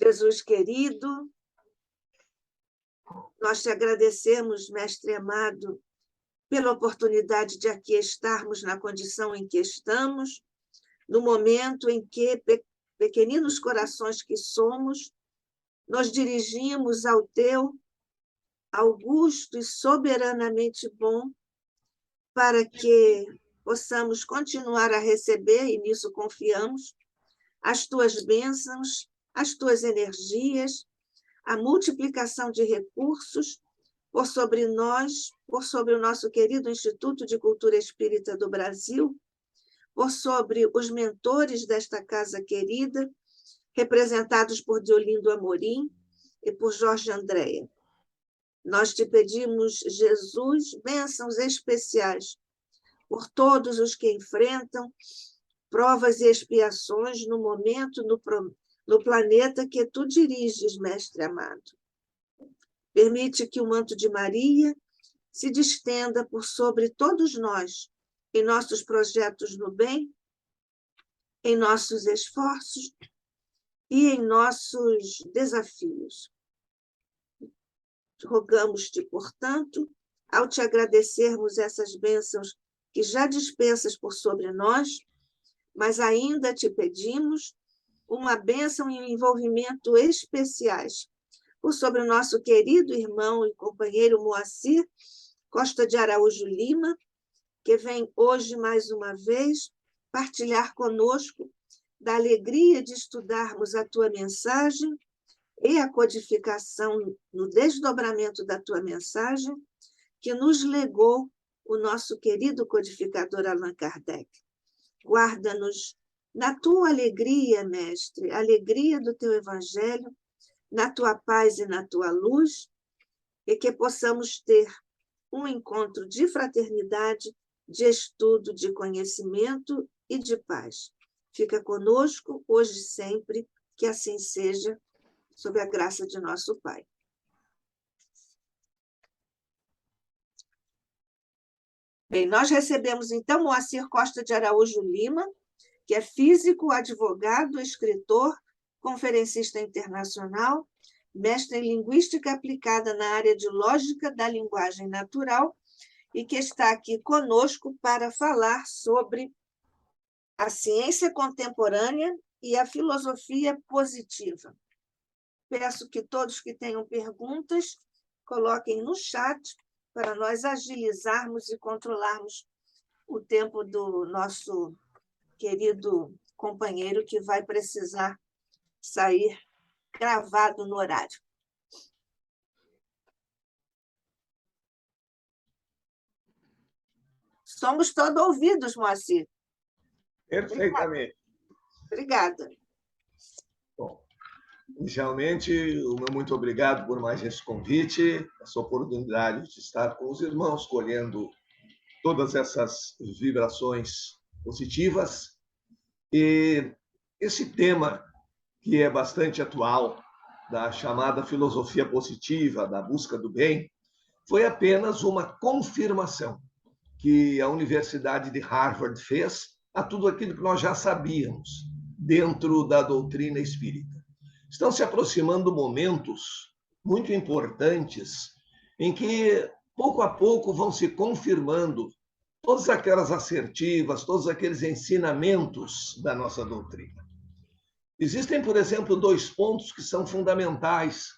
Jesus querido, nós te agradecemos, Mestre amado, pela oportunidade de aqui estarmos na condição em que estamos, no momento em que, pequeninos corações que somos, nos dirigimos ao teu augusto e soberanamente bom, para que possamos continuar a receber, e nisso confiamos, as tuas bênçãos, as tuas energias, a multiplicação de recursos por sobre nós, por sobre o nosso querido Instituto de Cultura Espírita do Brasil, por sobre os mentores desta casa querida, representados por Deolindo Amorim e por Jorge Andréa. Nós te pedimos, Jesus, bênçãos especiais por todos os que enfrentam provas e expiações no momento, no planeta que tu diriges, Mestre amado. Permite que o manto de Maria se distenda por sobre todos nós, em nossos projetos no bem, em nossos esforços e em nossos desafios. Rogamos-te, portanto, ao te agradecermos essas bênçãos que já dispensas por sobre nós, mas ainda te pedimos uma bênção e um envolvimento especiais por sobre o nosso querido irmão e companheiro Moacir Costa de Araújo Lima, que vem hoje, mais uma vez, partilhar conosco da alegria de estudarmos a tua mensagem e a codificação no desdobramento da tua mensagem, que nos legou o nosso querido codificador Allan Kardec. Guarda-nos na tua alegria, Mestre, alegria do teu Evangelho, na tua paz e na tua luz, e que possamos ter um encontro de fraternidade, de estudo, de conhecimento e de paz. Fica conosco, hoje e sempre, que assim seja, sob a graça de nosso Pai. Bem, nós recebemos, então, Moacir Costa de Araújo Lima, que é físico, advogado, escritor, conferencista internacional, mestre em Linguística Aplicada na área de Lógica da Linguagem Natural, e que está aqui conosco para falar sobre a ciência contemporânea e a filosofia positiva. Peço que todos que tenham perguntas coloquem no chat para nós agilizarmos e controlarmos o tempo do nosso querido companheiro que vai precisar sair gravado no horário. Somos todos ouvidos, Moacir. Perfeitamente. Obrigada. Bom, inicialmente, o meu muito obrigado por mais esse convite, essa oportunidade de estar com os irmãos, colhendo todas essas vibrações positivas. E esse tema, que é bastante atual, da chamada filosofia positiva, da busca do bem, foi apenas uma confirmação que a Universidade de Harvard fez a tudo aquilo que nós já sabíamos dentro da doutrina espírita. Estão se aproximando momentos muito importantes em que, pouco a pouco, vão se confirmando todas aquelas assertivas, todos aqueles ensinamentos da nossa doutrina. Existem, por exemplo, 2 pontos que são fundamentais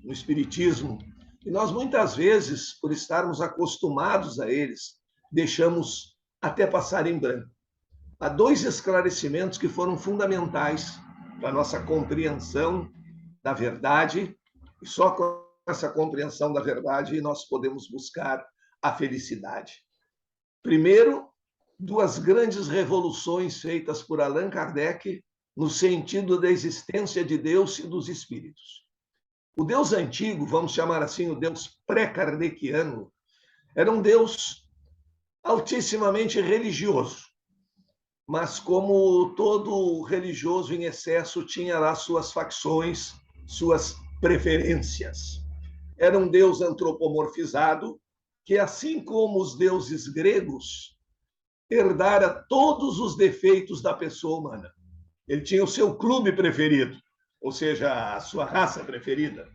no espiritismo, e nós, muitas vezes, por estarmos acostumados a eles, deixamos até passar em branco. Há 2 esclarecimentos que foram fundamentais para a nossa compreensão da verdade, e só com essa compreensão da verdade nós podemos buscar a felicidade. Primeiro, 2 grandes revoluções feitas por Allan Kardec no sentido da existência de Deus e dos espíritos. O Deus antigo, vamos chamar assim, o Deus pré-kardeciano, era um Deus altissimamente religioso, mas como todo religioso em excesso tinha lá suas facções, suas preferências. Era um Deus antropomorfizado que, assim como os deuses gregos, herdara todos os defeitos da pessoa humana. Ele tinha o seu clube preferido, ou seja, a sua raça preferida.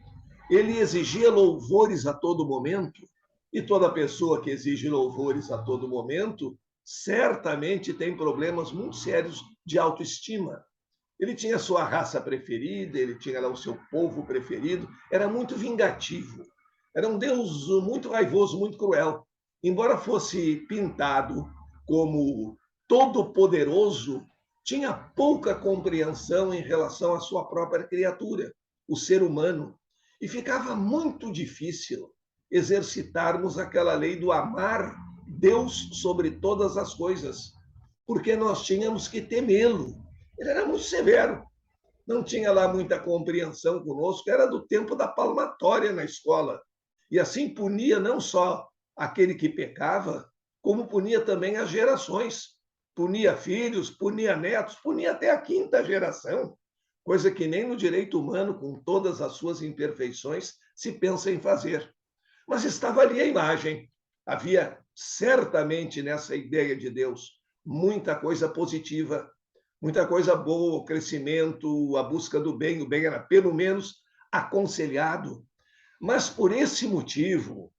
Ele exigia louvores a todo momento, e toda pessoa que exige louvores a todo momento certamente tem problemas muito sérios de autoestima. Ele tinha sua raça preferida, ele tinha lá o seu povo preferido, era muito vingativo. Era um Deus muito raivoso, muito cruel. Embora fosse pintado como todo-poderoso, tinha pouca compreensão em relação à sua própria criatura, o ser humano. E ficava muito difícil exercitarmos aquela lei do amar Deus sobre todas as coisas, porque nós tínhamos que temê-lo. Ele era muito severo, não tinha lá muita compreensão conosco, era do tempo da palmatória na escola. E assim punia não só aquele que pecava, como punia também as gerações. Punia filhos, punia netos, punia até a quinta geração, coisa que nem no direito humano, com todas as suas imperfeições, se pensa em fazer. Mas estava ali a imagem. Havia certamente nessa ideia de Deus muita coisa positiva, muita coisa boa, o crescimento, a busca do bem. O bem era pelo menos aconselhado. Mas por esse motivo,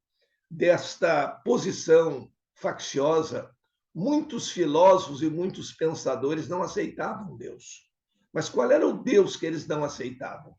desta posição facciosa, muitos filósofos e muitos pensadores não aceitavam Deus. Mas qual era o Deus que eles não aceitavam?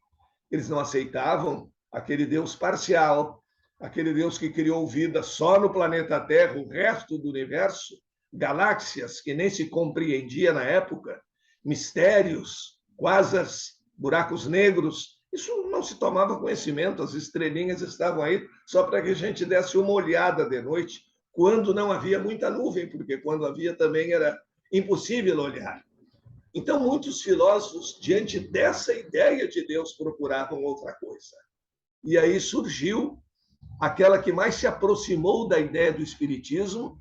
Eles não aceitavam aquele Deus parcial, aquele Deus que criou vida só no planeta Terra, o resto do universo, galáxias que nem se compreendia na época, mistérios, quasars, buracos negros. Isso não se tomava conhecimento, as estrelinhas estavam aí só para que a gente desse uma olhada de noite, quando não havia muita nuvem, porque quando havia também era impossível olhar. Então, muitos filósofos, diante dessa ideia de Deus, procuravam outra coisa. E aí surgiu aquela que mais se aproximou da ideia do Espiritismo,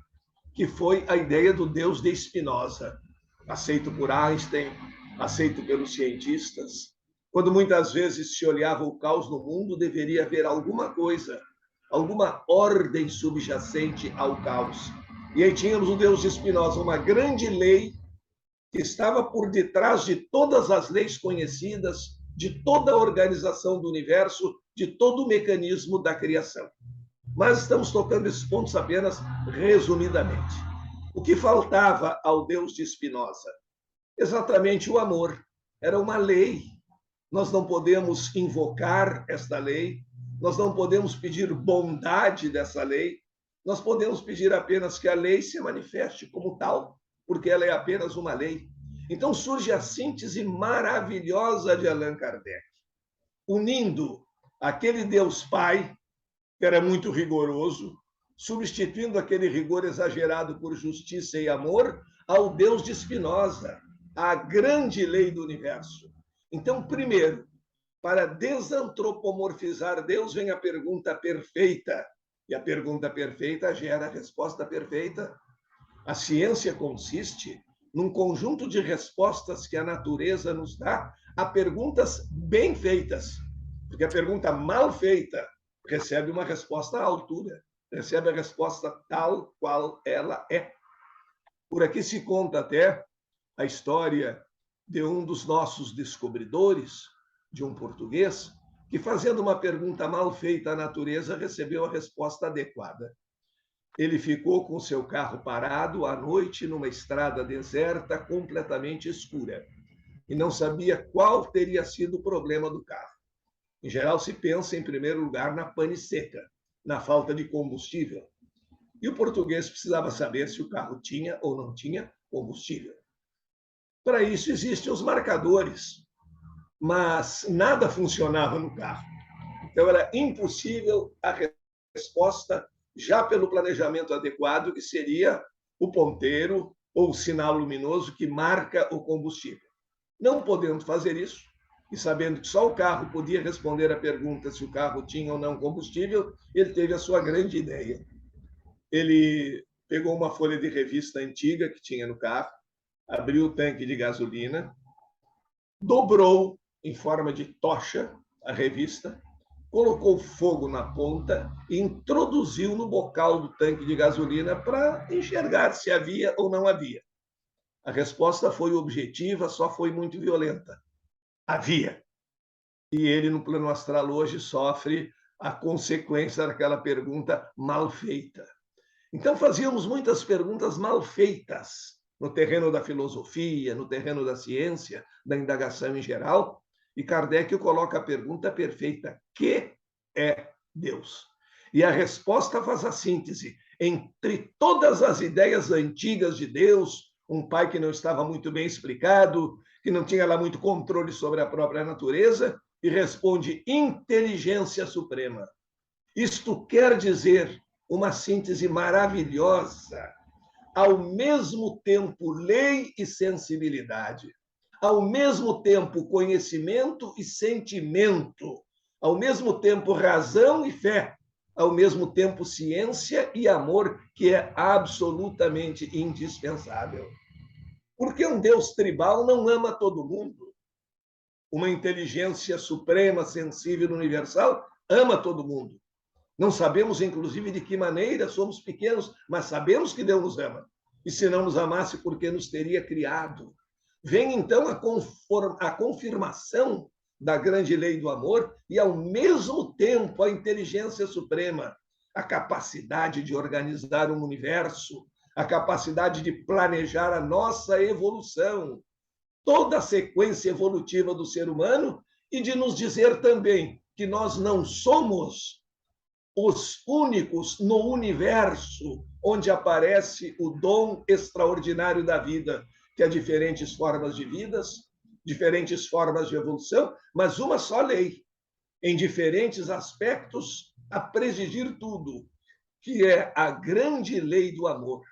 que foi a ideia do Deus de Spinoza, aceito por Einstein, aceito pelos cientistas. Quando muitas vezes se olhava o caos no mundo, deveria haver alguma coisa, alguma ordem subjacente ao caos. E aí tínhamos o Deus de Spinoza, uma grande lei que estava por detrás de todas as leis conhecidas, de toda a organização do universo, de todo o mecanismo da criação. Mas estamos tocando esses pontos apenas resumidamente. O que faltava ao Deus de Spinoza? Exatamente o amor. Era uma lei. Nós não podemos invocar esta lei, nós não podemos pedir bondade dessa lei, nós podemos pedir apenas que a lei se manifeste como tal, porque ela é apenas uma lei. Então surge a síntese maravilhosa de Allan Kardec, unindo aquele Deus Pai, que era muito rigoroso, substituindo aquele rigor exagerado por justiça e amor, ao Deus de Spinoza, a grande lei do universo. Então, primeiro, para desantropomorfizar Deus, vem a pergunta perfeita. E a pergunta perfeita gera a resposta perfeita. A ciência consiste num conjunto de respostas que a natureza nos dá a perguntas bem feitas. Porque a pergunta mal feita recebe uma resposta à altura, recebe a resposta tal qual ela é. Por aqui se conta até a história de um dos nossos descobridores, de um português, que, fazendo uma pergunta mal feita à natureza, recebeu a resposta adequada. Ele ficou com seu carro parado à noite numa estrada deserta, completamente escura, e não sabia qual teria sido o problema do carro. Em geral, se pensa, em primeiro lugar, na pane seca, na falta de combustível. E o português precisava saber se o carro tinha ou não tinha combustível. Para isso existem os marcadores, mas nada funcionava no carro. Então era impossível a resposta já pelo planejamento adequado, que seria o ponteiro ou o sinal luminoso que marca o combustível. Não podendo fazer isso, e sabendo que só o carro podia responder a pergunta se o carro tinha ou não combustível, ele teve a sua grande ideia. Ele pegou uma folha de revista antiga que tinha no carro, abriu o tanque de gasolina, dobrou em forma de tocha a revista, colocou fogo na ponta e introduziu no bocal do tanque de gasolina para enxergar se havia ou não havia. A resposta foi objetiva, só foi muito violenta. Havia. E ele, no plano astral, hoje sofre a consequência daquela pergunta mal feita. Então, fazíamos muitas perguntas mal feitas no terreno da filosofia, no terreno da ciência, da indagação em geral, e Kardec coloca a pergunta perfeita: que é Deus? E a resposta faz a síntese entre todas as ideias antigas de Deus, um pai que não estava muito bem explicado, que não tinha lá muito controle sobre a própria natureza, e responde: inteligência suprema. Isto quer dizer uma síntese maravilhosa, ao mesmo tempo lei e sensibilidade, ao mesmo tempo conhecimento e sentimento, ao mesmo tempo razão e fé, ao mesmo tempo ciência e amor, que é absolutamente indispensável. Porque um Deus tribal não ama todo mundo. Uma inteligência suprema, sensível, universal, ama todo mundo. Não sabemos, inclusive, de que maneira somos pequenos, mas sabemos que Deus nos ama. E se não nos amasse, por que nos teria criado? Vem, então, a confirmação da grande lei do amor e, ao mesmo tempo, a inteligência suprema, a capacidade de organizar um universo, a capacidade de planejar a nossa evolução, toda a sequência evolutiva do ser humano e de nos dizer também que nós não somos os únicos no universo onde aparece o dom extraordinário da vida, que há diferentes formas de vidas, diferentes formas de evolução, mas uma só lei, em diferentes aspectos, a presidir tudo, que é a grande lei do amor.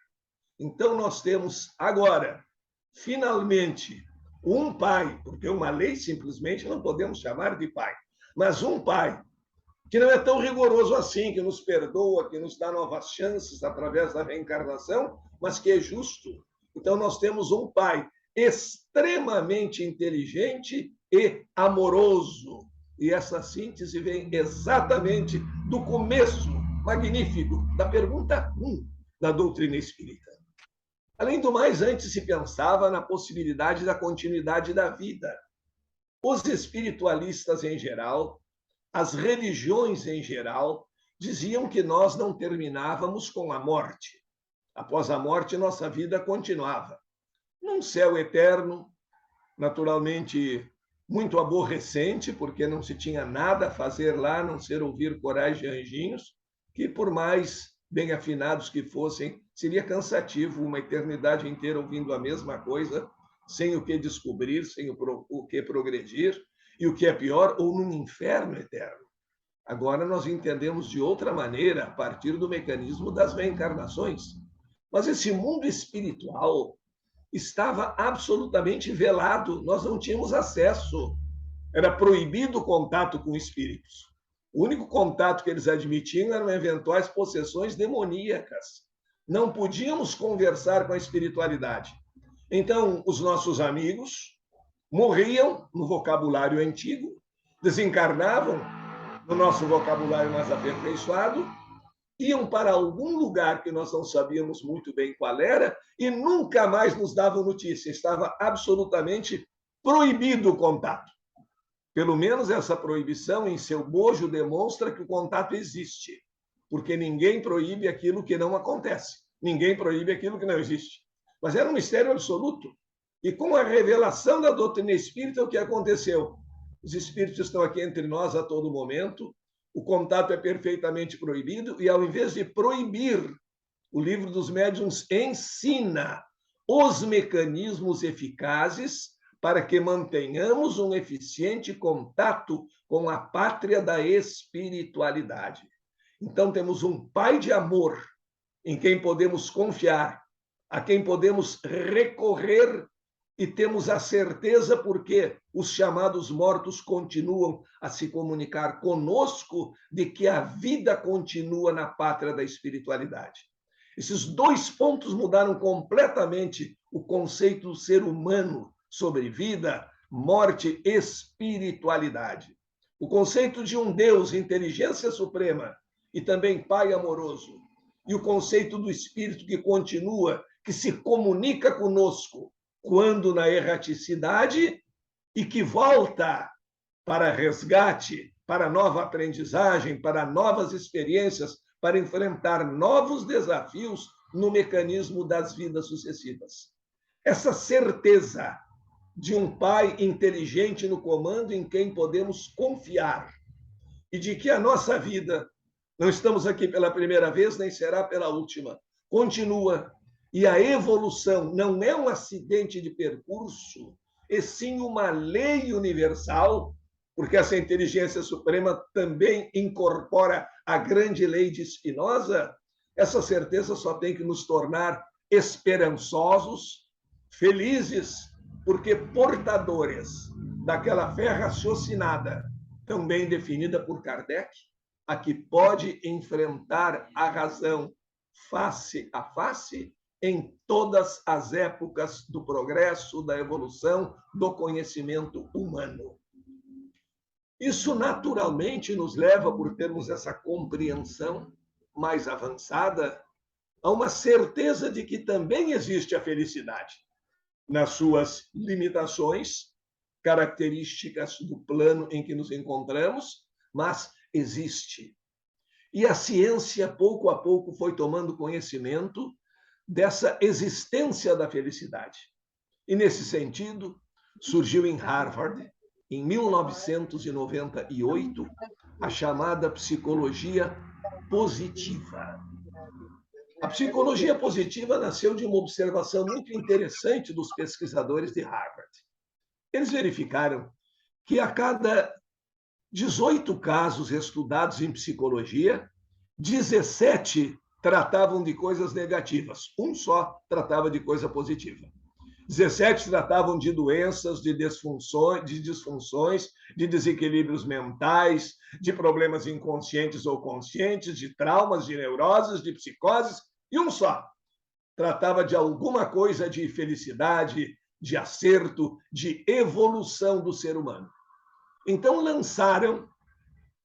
Então, nós temos agora, finalmente, um pai, porque uma lei simplesmente não podemos chamar de pai, mas um pai que não é tão rigoroso assim, que nos perdoa, que nos dá novas chances através da reencarnação, mas que é justo. Então, nós temos um pai extremamente inteligente e amoroso. E essa síntese vem exatamente do começo magnífico da pergunta 1 da doutrina espírita. Além do mais, antes se pensava na possibilidade da continuidade da vida. Os espiritualistas, em geral, as religiões em geral, diziam que nós não terminávamos com a morte. Após a morte, nossa vida continuava. Num céu eterno, naturalmente muito aborrecente, porque não se tinha nada a fazer lá, a não ser ouvir corais de anjinhos, que por mais bem afinados que fossem, seria cansativo uma eternidade inteira ouvindo a mesma coisa, sem o que descobrir, sem o que progredir, e o que é pior, ou num inferno eterno. Agora nós entendemos de outra maneira, a partir do mecanismo das reencarnações. Mas esse mundo espiritual estava absolutamente velado, nós não tínhamos acesso. Era proibido o contato com espíritos. O único contato que eles admitiam eram eventuais possessões demoníacas. Não podíamos conversar com a espiritualidade. Então, os nossos amigos morriam no vocabulário antigo, desencarnavam no nosso vocabulário mais aperfeiçoado, iam para algum lugar que nós não sabíamos muito bem qual era e nunca mais nos davam notícia. Estava absolutamente proibido o contato. Pelo menos essa proibição, em seu bojo, demonstra que o contato existe, porque ninguém proíbe aquilo que não acontece, ninguém proíbe aquilo que não existe. Mas era um mistério absoluto. E com a revelação da doutrina espírita, o que aconteceu? Os espíritos estão aqui entre nós a todo momento, o contato é perfeitamente proibido, e ao invés de proibir, o Livro dos Médiuns ensina os mecanismos eficazes para que mantenhamos um eficiente contato com a pátria da espiritualidade. Então, temos um Pai de amor em quem podemos confiar, a quem podemos recorrer e temos a certeza porque os chamados mortos continuam a se comunicar conosco de que a vida continua na pátria da espiritualidade. Esses dois pontos mudaram completamente o conceito do ser humano sobre vida, morte, espiritualidade. O conceito de um Deus, inteligência suprema e também Pai amoroso, e o conceito do Espírito que continua, que se comunica conosco, quando na erraticidade, e que volta para resgate, para nova aprendizagem, para novas experiências, para enfrentar novos desafios no mecanismo das vidas sucessivas. Essa certeza de um pai inteligente no comando em quem podemos confiar e de que a nossa vida, não estamos aqui pela primeira vez, nem será pela última, continua. E a evolução não é um acidente de percurso, e sim uma lei universal, porque essa inteligência suprema também incorpora a grande lei de Spinoza. Essa certeza só tem que nos tornar esperançosos, felizes, porque portadores daquela fé raciocinada, também definida por Kardec, a que pode enfrentar a razão face a face em todas as épocas do progresso, da evolução, do conhecimento humano. Isso naturalmente nos leva, por termos essa compreensão mais avançada, a uma certeza de que também existe a felicidade, nas suas limitações, características do plano em que nos encontramos, mas existe. E a ciência, pouco a pouco, foi tomando conhecimento dessa existência da felicidade. E, nesse sentido, surgiu em Harvard, em 1998, a chamada psicologia positiva. A psicologia positiva nasceu de uma observação muito interessante dos pesquisadores de Harvard. Eles verificaram que a cada 18 casos estudados em psicologia, 17 tratavam de coisas negativas, um só tratava de coisa positiva. 17 tratavam de doenças, de disfunções, de desequilíbrios mentais, de problemas inconscientes ou conscientes, de traumas, de neuroses, de psicoses, e um só tratava de alguma coisa de felicidade, de acerto, de evolução do ser humano. Então lançaram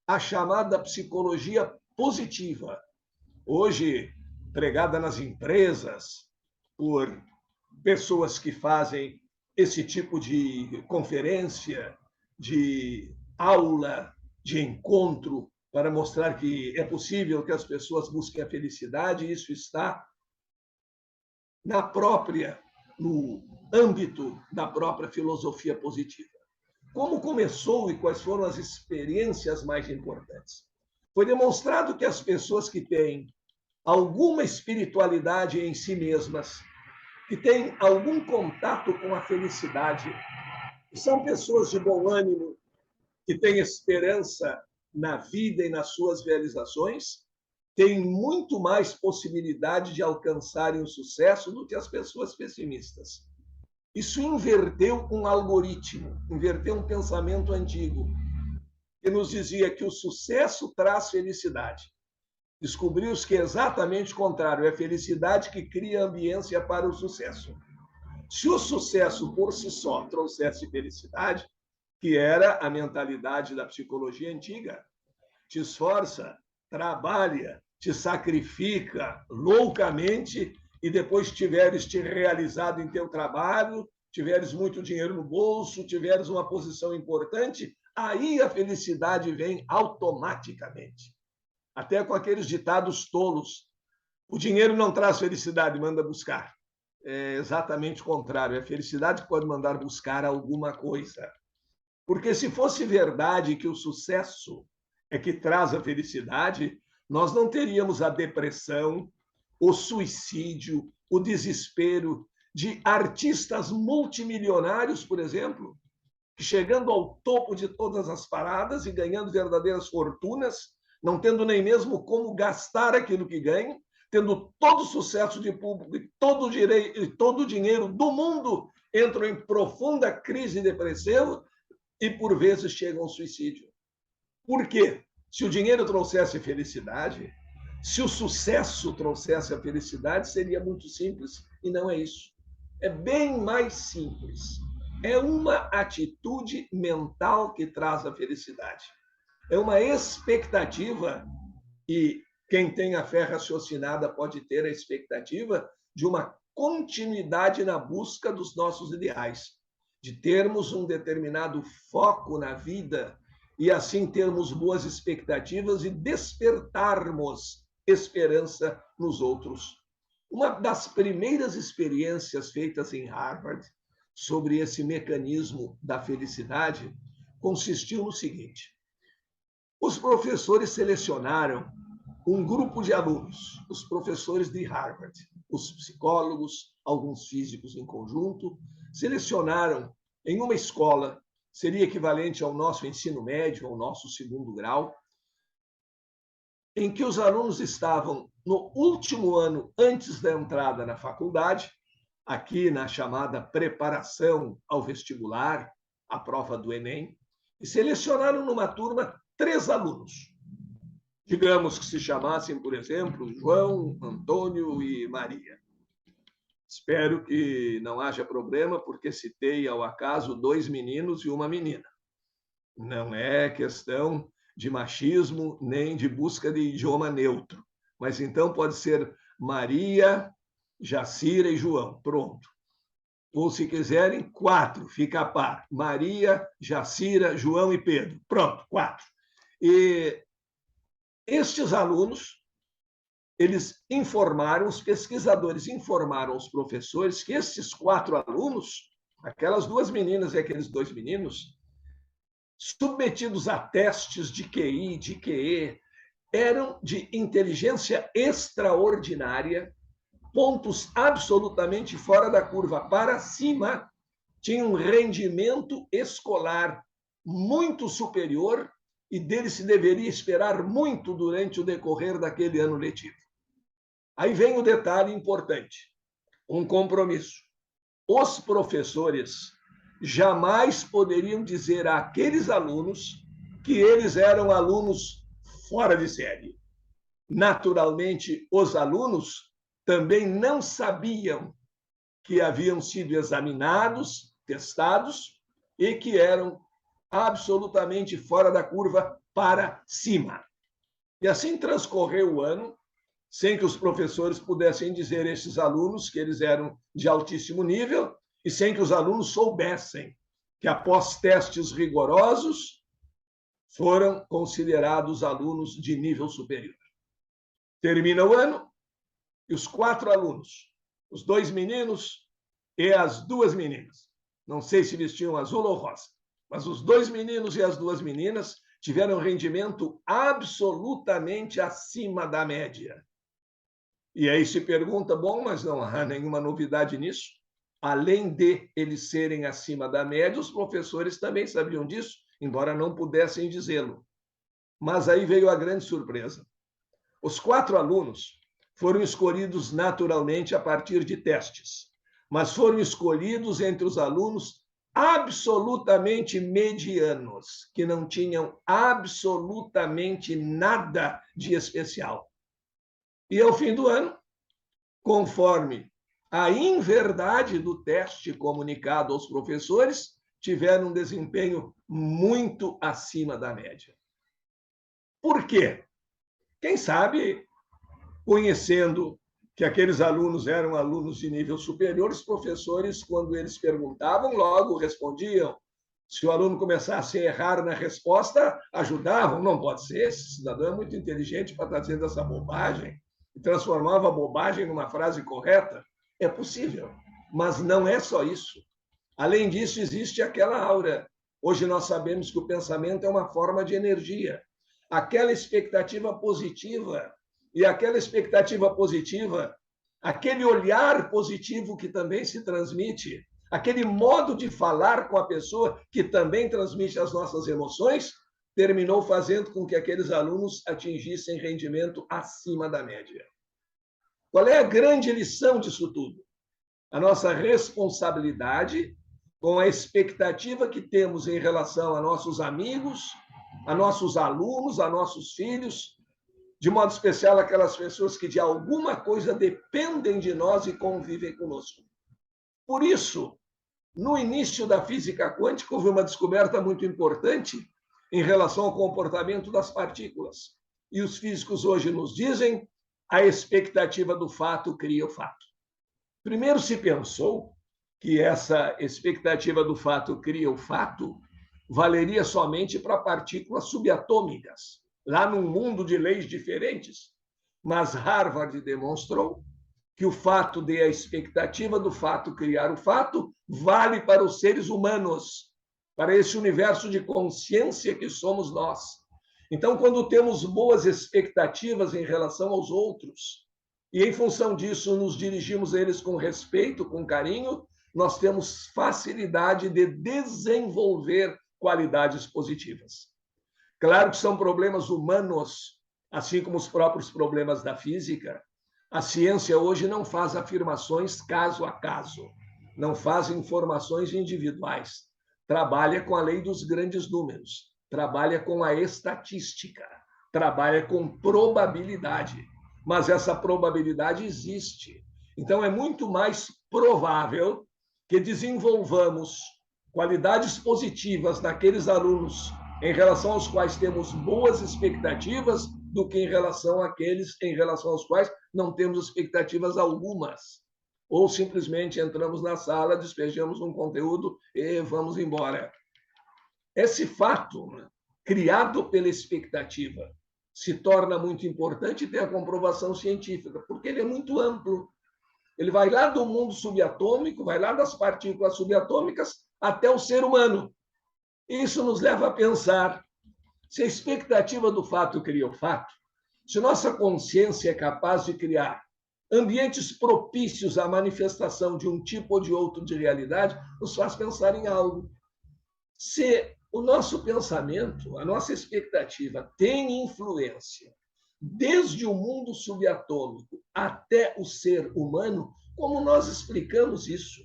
a chamada psicologia positiva, hoje pregada nas empresas por pessoas que fazem esse tipo de conferência, de aula, de encontro, para mostrar que é possível que as pessoas busquem a felicidade, e isso está no âmbito da própria filosofia positiva. Como começou e quais foram as experiências mais importantes? Foi demonstrado que as pessoas que têm alguma espiritualidade em si mesmas, que têm algum contato com a felicidade, que são pessoas de bom ânimo, que têm esperança na vida e nas suas realizações, têm muito mais possibilidade de alcançarem o sucesso do que as pessoas pessimistas. Isso inverteu um algoritmo, inverteu um pensamento antigo, que nos dizia que o sucesso traz felicidade. Descobriu-se que é exatamente o contrário, é a felicidade que cria ambiência para o sucesso. Se o sucesso por si só trouxesse felicidade, que era a mentalidade da psicologia antiga, te esforça, trabalha, te sacrifica loucamente e depois tiveres te realizado em teu trabalho, tiveres muito dinheiro no bolso, tiveres uma posição importante, aí a felicidade vem automaticamente. Até com aqueles ditados tolos. O dinheiro não traz felicidade, manda buscar. É exatamente o contrário. É a felicidade que pode mandar buscar alguma coisa. Porque se fosse verdade que o sucesso é que traz a felicidade, nós não teríamos a depressão, o suicídio, o desespero de artistas multimilionários, por exemplo, que chegando ao topo de todas as paradas e ganhando verdadeiras fortunas, não tendo nem mesmo como gastar aquilo que ganham, tendo todo o sucesso de público e todo o dinheiro do mundo, entram em profunda crise depressiva e, por vezes, chegam ao suicídio. Por quê? Se o dinheiro trouxesse felicidade, se o sucesso trouxesse a felicidade, seria muito simples, e não é isso. É bem mais simples. É uma atitude mental que traz a felicidade. É uma expectativa, e quem tem a fé raciocinada pode ter a expectativa de uma continuidade na busca dos nossos ideais. de termos um determinado foco na vida e assim termos boas expectativas e despertarmos esperança nos outros. Uma das primeiras experiências feitas em Harvard sobre esse mecanismo da felicidade consistiu no seguinte: os professores selecionaram um grupo de alunos, os professores de Harvard, os psicólogos, alguns físicos em conjunto, selecionaram em uma escola, seria equivalente ao nosso ensino médio, ao nosso segundo grau, em que os alunos estavam no último ano antes da entrada na faculdade, aqui na chamada preparação ao vestibular, a prova do Enem, e selecionaram numa turma 3 alunos. Digamos que se chamassem, por exemplo, João, Antônio e Maria. Espero que não haja problema, porque citei ao acaso 2 meninos e uma menina. Não é questão de machismo nem de busca de idioma neutro. Mas então pode ser Maria, Jacira e João. Pronto. Ou, se quiserem, 4, fica a par. Maria, Jacira, João e Pedro. Pronto, 4. E estes alunos, eles informaram, os pesquisadores informaram aos professores que esses 4 alunos, aquelas 2 meninas e aqueles 2 meninos, submetidos a testes de QI, de QE, eram de inteligência extraordinária, pontos absolutamente fora da curva para cima, tinham um rendimento escolar muito superior e dele se deveria esperar muito durante o decorrer daquele ano letivo. Aí vem o detalhe importante, um compromisso. Os professores jamais poderiam dizer àqueles alunos que eles eram alunos fora de série. Naturalmente, os alunos também não sabiam que haviam sido examinados, testados e que eram absolutamente fora da curva para cima. E assim transcorreu o ano, sem que os professores pudessem dizer a esses alunos que eles eram de altíssimo nível e sem que os alunos soubessem que, após testes rigorosos, foram considerados alunos de nível superior. Termina o ano e os 4 alunos, os 2 meninos e as 2 meninas, não sei se vestiam azul ou rosa, mas os 2 meninos e as 2 meninas tiveram rendimento absolutamente acima da média. E aí se pergunta, bom, mas não há nenhuma novidade nisso? Além de eles serem acima da média, os professores também sabiam disso, embora não pudessem dizê-lo. Mas aí veio a grande surpresa. Os 4 alunos foram escolhidos naturalmente a partir de testes, mas foram escolhidos entre os alunos absolutamente medianos, que não tinham absolutamente nada de especial. E ao fim do ano, conforme a inverdade do teste comunicado aos professores, tiveram um desempenho muito acima da média. Por quê? Quem sabe, conhecendo que aqueles alunos eram alunos de nível superior, os professores, quando eles perguntavam, logo respondiam. Se o aluno começasse a errar na resposta, ajudavam. Não pode ser, esse cidadão é muito inteligente para estar dizendo essa bobagem. E transformava a bobagem numa frase correta. É possível, mas não é só isso. Além disso, existe aquela aura. Hoje nós sabemos que o pensamento é uma forma de energia. Aquela expectativa positiva, e aquela expectativa positiva, aquele olhar positivo que também se transmite, aquele modo de falar com a pessoa que também transmite as nossas emoções, terminou fazendo com que aqueles alunos atingissem rendimento acima da média. Qual é a grande lição disso tudo? A nossa responsabilidade com a expectativa que temos em relação a nossos amigos, a nossos alunos, a nossos filhos, de modo especial aquelas pessoas que de alguma coisa dependem de nós e convivem conosco. Por isso, no início da física quântica, houve uma descoberta muito importante em relação ao comportamento das partículas. E os físicos hoje nos dizem: a expectativa do fato cria o fato. Primeiro se pensou que essa expectativa do fato cria o fato valeria somente para partículas subatômicas, lá num mundo de leis diferentes. Mas Harvard demonstrou que o fato de a expectativa do fato criar o fato vale para os seres humanos, para esse universo de consciência que somos nós. Então, quando temos boas expectativas em relação aos outros, e em função disso nos dirigimos a eles com respeito, com carinho, nós temos facilidade de desenvolver qualidades positivas. Claro que são problemas humanos, assim como os próprios problemas da física. A ciência hoje não faz afirmações caso a caso, não faz informações individuais. Trabalha com a lei dos grandes números, trabalha com a estatística, trabalha com probabilidade. Mas essa probabilidade existe. Então, é muito mais provável que desenvolvamos qualidades positivas naqueles alunos em relação aos quais temos boas expectativas do que em relação àqueles em relação aos quais não temos expectativas algumas. Ou simplesmente entramos na sala, despejamos um conteúdo e vamos embora. Esse fato, criado pela expectativa, se torna muito importante ter a comprovação científica, porque ele é muito amplo. Ele vai lá do mundo subatômico, vai lá das partículas subatômicas até o ser humano. Isso nos leva a pensar, se a expectativa do fato cria o fato, se nossa consciência é capaz de criar ambientes propícios à manifestação de um tipo ou de outro de realidade, nos faz pensar em algo. Se o nosso pensamento, a nossa expectativa tem influência desde o mundo subatômico até o ser humano, como nós explicamos isso?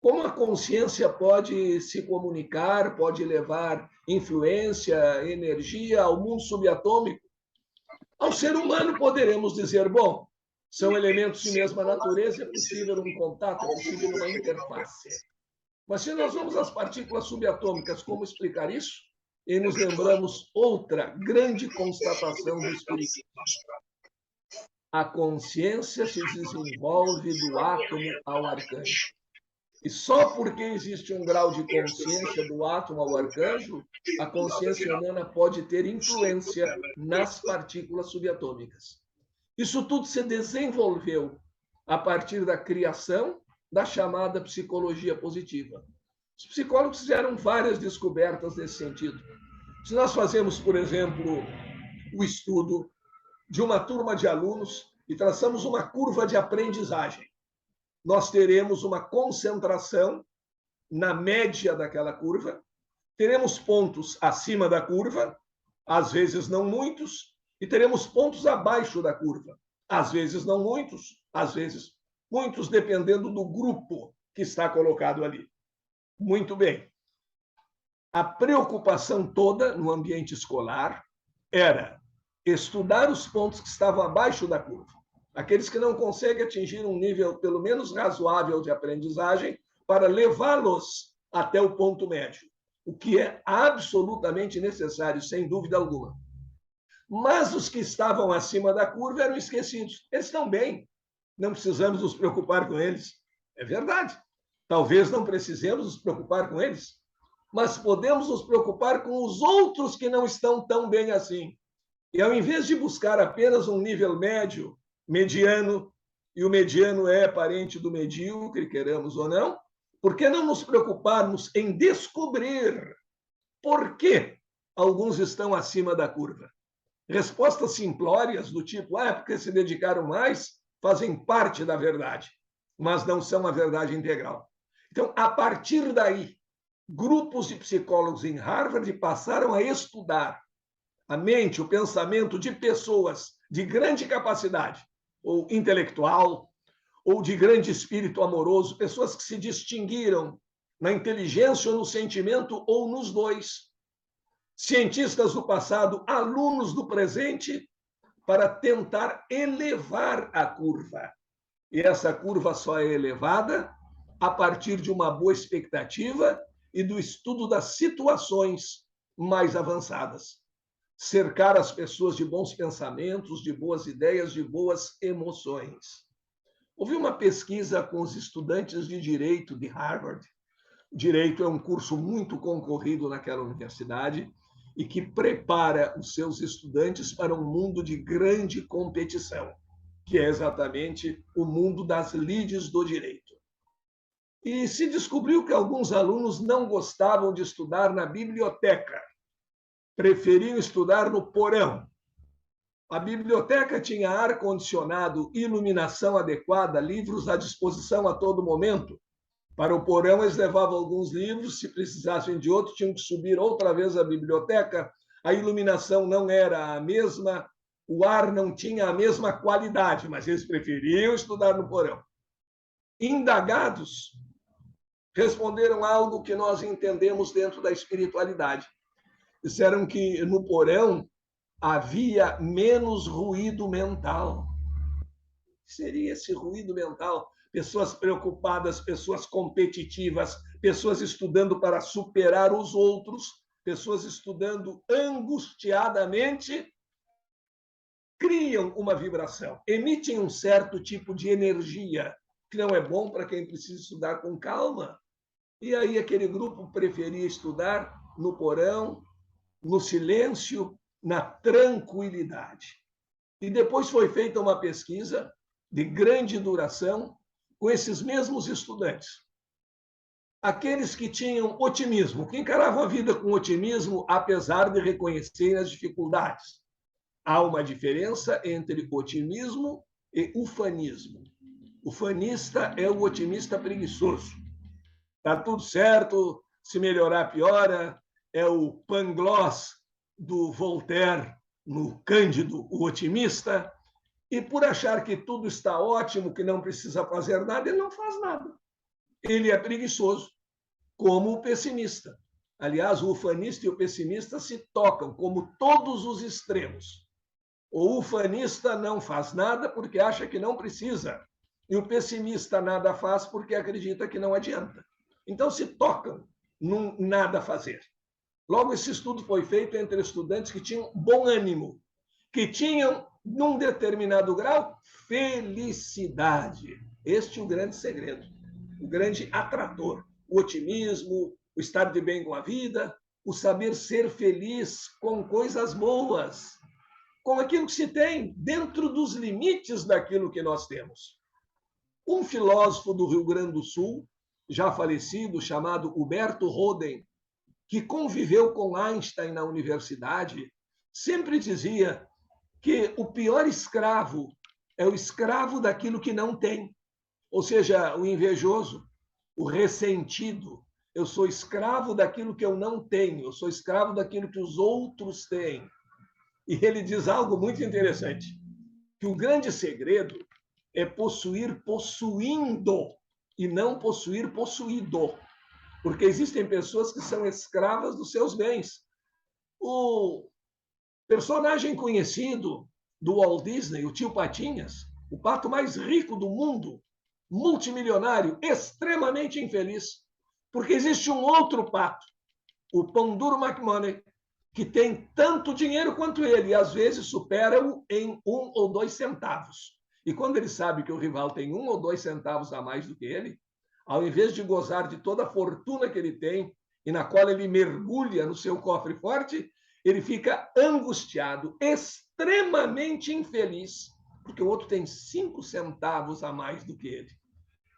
Como a consciência pode se comunicar, pode levar influência, energia ao mundo subatômico? Ao ser humano poderemos dizer, bom, são elementos de mesma natureza, é possível um contato, é possível uma interface. Mas se nós vamos às partículas subatômicas, como explicar isso? E nos lembramos outra grande constatação do Espiritismo. A consciência se desenvolve do átomo ao arcanjo. E só porque existe um grau de consciência do átomo ao arcanjo, a consciência humana pode ter influência nas partículas subatômicas. Isso tudo se desenvolveu a partir da criação da chamada psicologia positiva. Os psicólogos fizeram várias descobertas nesse sentido. Se nós fazemos, por exemplo, o estudo de uma turma de alunos e traçamos uma curva de aprendizagem, nós teremos uma concentração na média daquela curva, teremos pontos acima da curva, às vezes não muitos, e teremos pontos abaixo da curva, às vezes não muitos, às vezes muitos, dependendo do grupo que está colocado ali. Muito bem. A preocupação toda no ambiente escolar era estudar os pontos que estavam abaixo da curva, aqueles que não conseguem atingir um nível pelo menos razoável de aprendizagem, para levá-los até o ponto médio, o que é absolutamente necessário, sem dúvida alguma. Mas os que estavam acima da curva eram esquecidos. Eles estão bem, não precisamos nos preocupar com eles. É verdade. Talvez não precisemos nos preocupar com eles, mas podemos nos preocupar com os outros que não estão tão bem assim. E ao invés de buscar apenas um nível médio, mediano, e o mediano é parente do medíocre, queremos ou não, por que não nos preocuparmos em descobrir por que alguns estão acima da curva? Respostas simplórias do tipo, porque se dedicaram mais, fazem parte da verdade, mas não são a verdade integral. Então, a partir daí, grupos de psicólogos em Harvard passaram a estudar a mente, o pensamento de pessoas de grande capacidade, ou intelectual, ou de grande espírito amoroso, pessoas que se distinguiram na inteligência ou no sentimento, ou nos dois. Cientistas do passado, alunos do presente, para tentar elevar a curva. E essa curva só é elevada a partir de uma boa expectativa e do estudo das situações mais avançadas. Cercar as pessoas de bons pensamentos, de boas ideias, de boas emoções. Houve uma pesquisa com os estudantes de direito de Harvard. Direito é um curso muito concorrido naquela universidade e que prepara os seus estudantes para um mundo de grande competição, que é exatamente o mundo das lides do direito. E se descobriu que alguns alunos não gostavam de estudar na biblioteca, preferiam estudar no porão. A biblioteca tinha ar-condicionado, iluminação adequada, livros à disposição a todo momento. Para o porão, eles levavam alguns livros, se precisassem de outro, tinham que subir outra vez à biblioteca. A iluminação não era a mesma, o ar não tinha a mesma qualidade, mas eles preferiam estudar no porão. Indagados, responderam algo que nós entendemos dentro da espiritualidade. Disseram que no porão havia menos ruído mental. O que seria esse ruído mental? Pessoas preocupadas, pessoas competitivas, pessoas estudando para superar os outros, pessoas estudando angustiadamente, criam uma vibração, emitem um certo tipo de energia, que não é bom para quem precisa estudar com calma. E aí aquele grupo preferia estudar no porão, no silêncio, na tranquilidade. E depois foi feita uma pesquisa de grande duração com esses mesmos estudantes. Aqueles que tinham otimismo, que encaravam a vida com otimismo, apesar de reconhecerem as dificuldades. Há uma diferença entre otimismo e ufanismo. O fanista é o otimista preguiçoso. Está tudo certo, se melhorar, piora. É o Pangloss do Voltaire no Cândido, o otimista. E por achar que tudo está ótimo, que não precisa fazer nada, ele não faz nada. Ele é preguiçoso, como o pessimista. Aliás, o ufanista e o pessimista se tocam como todos os extremos. O ufanista não faz nada porque acha que não precisa. E o pessimista nada faz porque acredita que não adianta. Então se tocam num nada fazer. Logo, esse estudo foi feito entre estudantes que tinham bom ânimo, que tinham, num determinado grau, felicidade. Este é o grande segredo, o grande atrator. O otimismo, o estar de bem com a vida, o saber ser feliz com coisas boas, com aquilo que se tem, dentro dos limites daquilo que nós temos. Um filósofo do Rio Grande do Sul, já falecido, chamado Huberto Roden, que conviveu com Einstein na universidade, sempre dizia que o pior escravo é o escravo daquilo que não tem. Ou seja, o invejoso, o ressentido. Eu sou escravo daquilo que eu não tenho, eu sou escravo daquilo que os outros têm. E ele diz algo muito interessante, que o grande segredo é possuir possuindo e não possuir possuído. Porque existem pessoas que são escravas dos seus bens. O personagem conhecido do Walt Disney, o tio Patinhas, o pato mais rico do mundo, multimilionário, extremamente infeliz, porque existe um outro pato, o Pão Duro McMoney, que tem tanto dinheiro quanto ele, e às vezes supera-o em 1 ou 2 centavos. E quando ele sabe que o rival tem 1 ou 2 centavos a mais do que ele, ao invés de gozar de toda a fortuna que ele tem, e na qual ele mergulha no seu cofre forte, ele fica angustiado, extremamente infeliz, porque o outro tem 5 centavos a mais do que ele.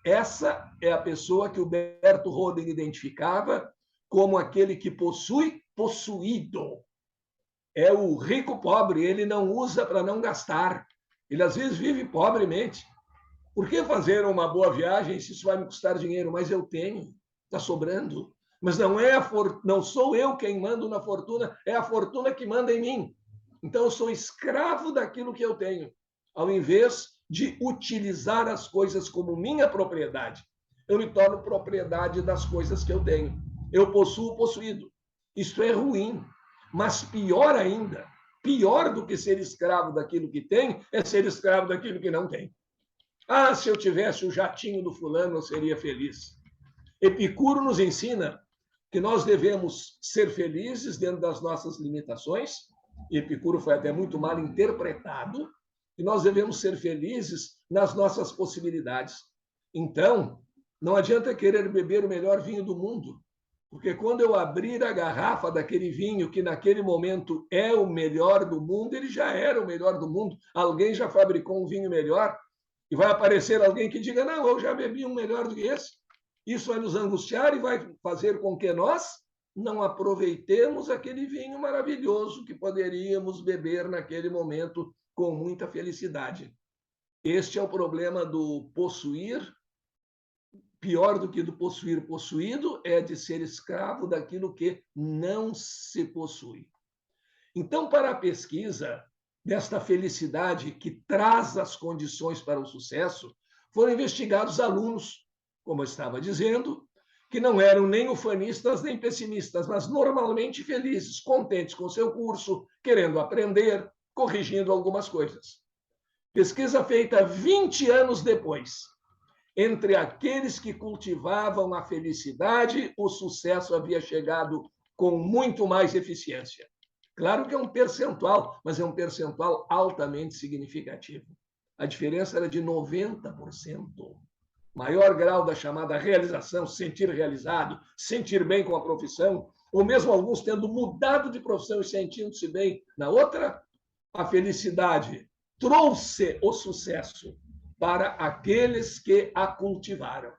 Essa é a pessoa que o Huberto Roden identificava como aquele que possui possuído. É o rico pobre, ele não usa para não gastar. Ele às vezes vive pobremente. Por que fazer uma boa viagem se isso vai me custar dinheiro? Mas eu tenho, está sobrando. Mas não sou eu quem mando na fortuna, é a fortuna que manda em mim. Então eu sou escravo daquilo que eu tenho, ao invés de utilizar as coisas como minha propriedade. Eu me torno propriedade das coisas que eu tenho. Eu possuo o possuído. Isto é ruim, mas pior ainda, pior do que ser escravo daquilo que tem, é ser escravo daquilo que não tem. Ah, se eu tivesse o jatinho do fulano, eu seria feliz. Epicuro nos ensina que nós devemos ser felizes dentro das nossas limitações. Epicuro foi até muito mal interpretado, e nós devemos ser felizes nas nossas possibilidades. Então, não adianta querer beber o melhor vinho do mundo, porque quando eu abrir a garrafa daquele vinho que naquele momento é o melhor do mundo, ele já era o melhor do mundo. Alguém já fabricou um vinho melhor e vai aparecer alguém que diga: não, eu já bebi um melhor do que esse. Isso vai nos angustiar e vai fazer com que nós não aproveitemos aquele vinho maravilhoso que poderíamos beber naquele momento com muita felicidade. Este é o problema do possuir. Pior do que do possuir possuído é de ser escravo daquilo que não se possui. Então, para a pesquisa desta felicidade que traz as condições para o sucesso, foram investigados alunos, como eu estava dizendo, que não eram nem ufanistas nem pessimistas, mas normalmente felizes, contentes com seu curso, querendo aprender, corrigindo algumas coisas. Pesquisa feita 20 anos depois. Entre aqueles que cultivavam a felicidade, o sucesso havia chegado com muito mais eficiência. Claro que é um percentual, mas é um percentual altamente significativo. A diferença era de 90%. Maior grau da chamada realização, sentir realizado, sentir bem com a profissão, ou mesmo alguns tendo mudado de profissão e sentindo-se bem na outra, a felicidade trouxe o sucesso para aqueles que a cultivaram,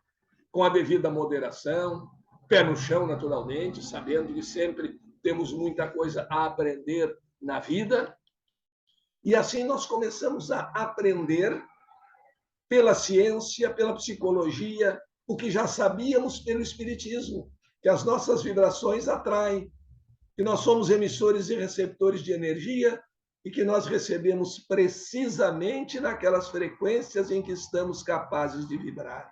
com a devida moderação, pé no chão, naturalmente, sabendo que sempre temos muita coisa a aprender na vida. E assim nós começamos a aprender pela ciência, pela psicologia, o que já sabíamos pelo espiritismo, que as nossas vibrações atraem, que nós somos emissores e receptores de energia e que nós recebemos precisamente naquelas frequências em que estamos capazes de vibrar.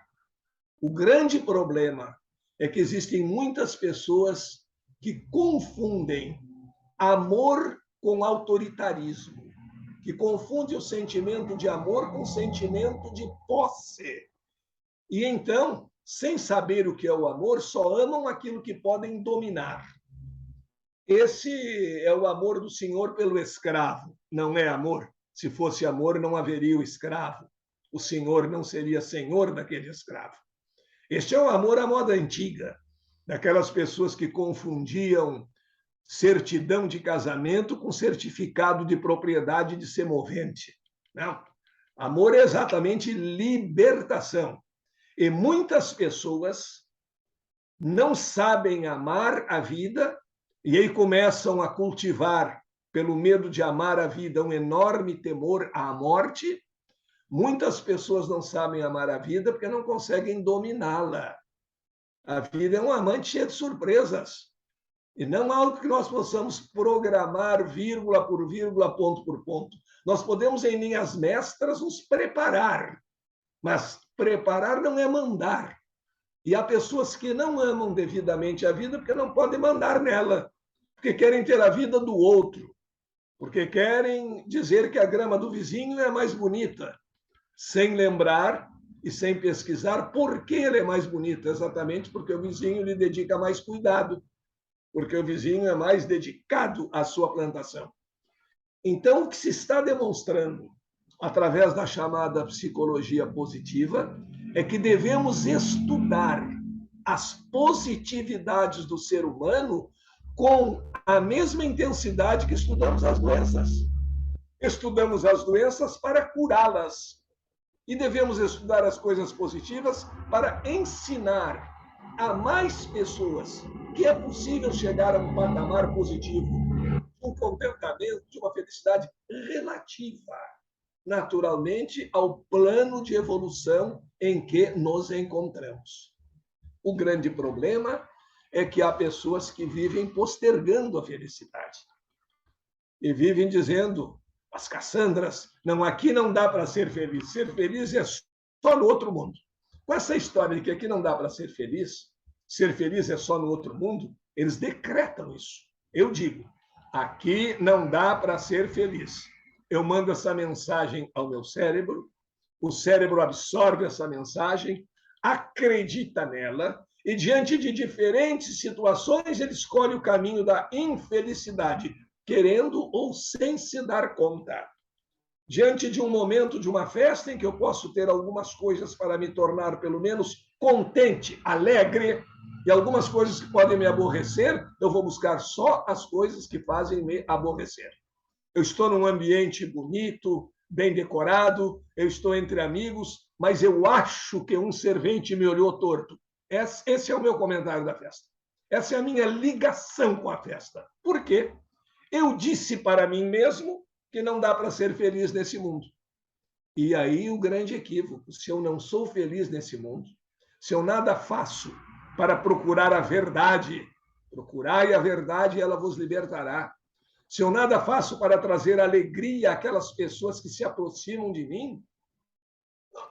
O grande problema é que existem muitas pessoas que confundem amor com autoritarismo, que confundem o sentimento de amor com o sentimento de posse. E então, sem saber o que é o amor, só amam aquilo que podem dominar. Esse é o amor do senhor pelo escravo, não é amor. Se fosse amor, não haveria o escravo. O senhor não seria senhor daquele escravo. Este é o amor à moda antiga, daquelas pessoas que confundiam certidão de casamento com certificado de propriedade de semovente. Não. Amor é exatamente libertação. E muitas pessoas não sabem amar a vida e aí começam a cultivar, pelo medo de amar a vida, um enorme temor à morte. Muitas pessoas não sabem amar a vida porque não conseguem dominá-la. A vida é um amante cheio de surpresas. E não algo que nós possamos programar vírgula por vírgula, ponto por ponto. Nós podemos, em linhas mestras, nos preparar. Mas preparar não é mandar. E há pessoas que não amam devidamente a vida porque não podem mandar nela, porque querem ter a vida do outro, porque querem dizer que a grama do vizinho é mais bonita, sem lembrar e sem pesquisar por que ela é mais bonita, exatamente porque o vizinho lhe dedica mais cuidado, porque o vizinho é mais dedicado à sua plantação. Então, o que se está demonstrando através da chamada psicologia positiva é que devemos estudar as positividades do ser humano com a mesma intensidade que estudamos as doenças. Estudamos as doenças para curá-las e devemos estudar as coisas positivas para ensinar a mais pessoas que é possível chegar a um patamar positivo, um contentamento, de uma felicidade relativa, naturalmente, ao plano de evolução em que nos encontramos. O grande problema é que há pessoas que vivem postergando a felicidade e vivem dizendo, as Cassandras, não, aqui não dá para ser feliz é só no outro mundo. Com essa história de que aqui não dá para ser feliz é só no outro mundo, eles decretam isso. Eu digo, aqui não dá para ser feliz. Eu mando essa mensagem ao meu cérebro, o cérebro absorve essa mensagem, acredita nela, e diante de diferentes situações, ele escolhe o caminho da infelicidade, querendo ou sem se dar conta. diante de um momento de uma festa em que eu posso ter algumas coisas para me tornar pelo menos contente, alegre, e algumas coisas que podem me aborrecer, eu vou buscar só as coisas que fazem me aborrecer. Eu estou num ambiente bonito, bem decorado, eu estou entre amigos, mas eu acho que um servente me olhou torto. Esse é o meu comentário da festa. Essa é a minha ligação com a festa. Por quê? Eu disse para mim mesmo que não dá para ser feliz nesse mundo. E aí o grande equívoco: se eu não sou feliz nesse mundo, se eu nada faço para procurar a verdade, procurai a verdade e ela vos libertará. Se eu nada faço para trazer alegria àquelas pessoas que se aproximam de mim,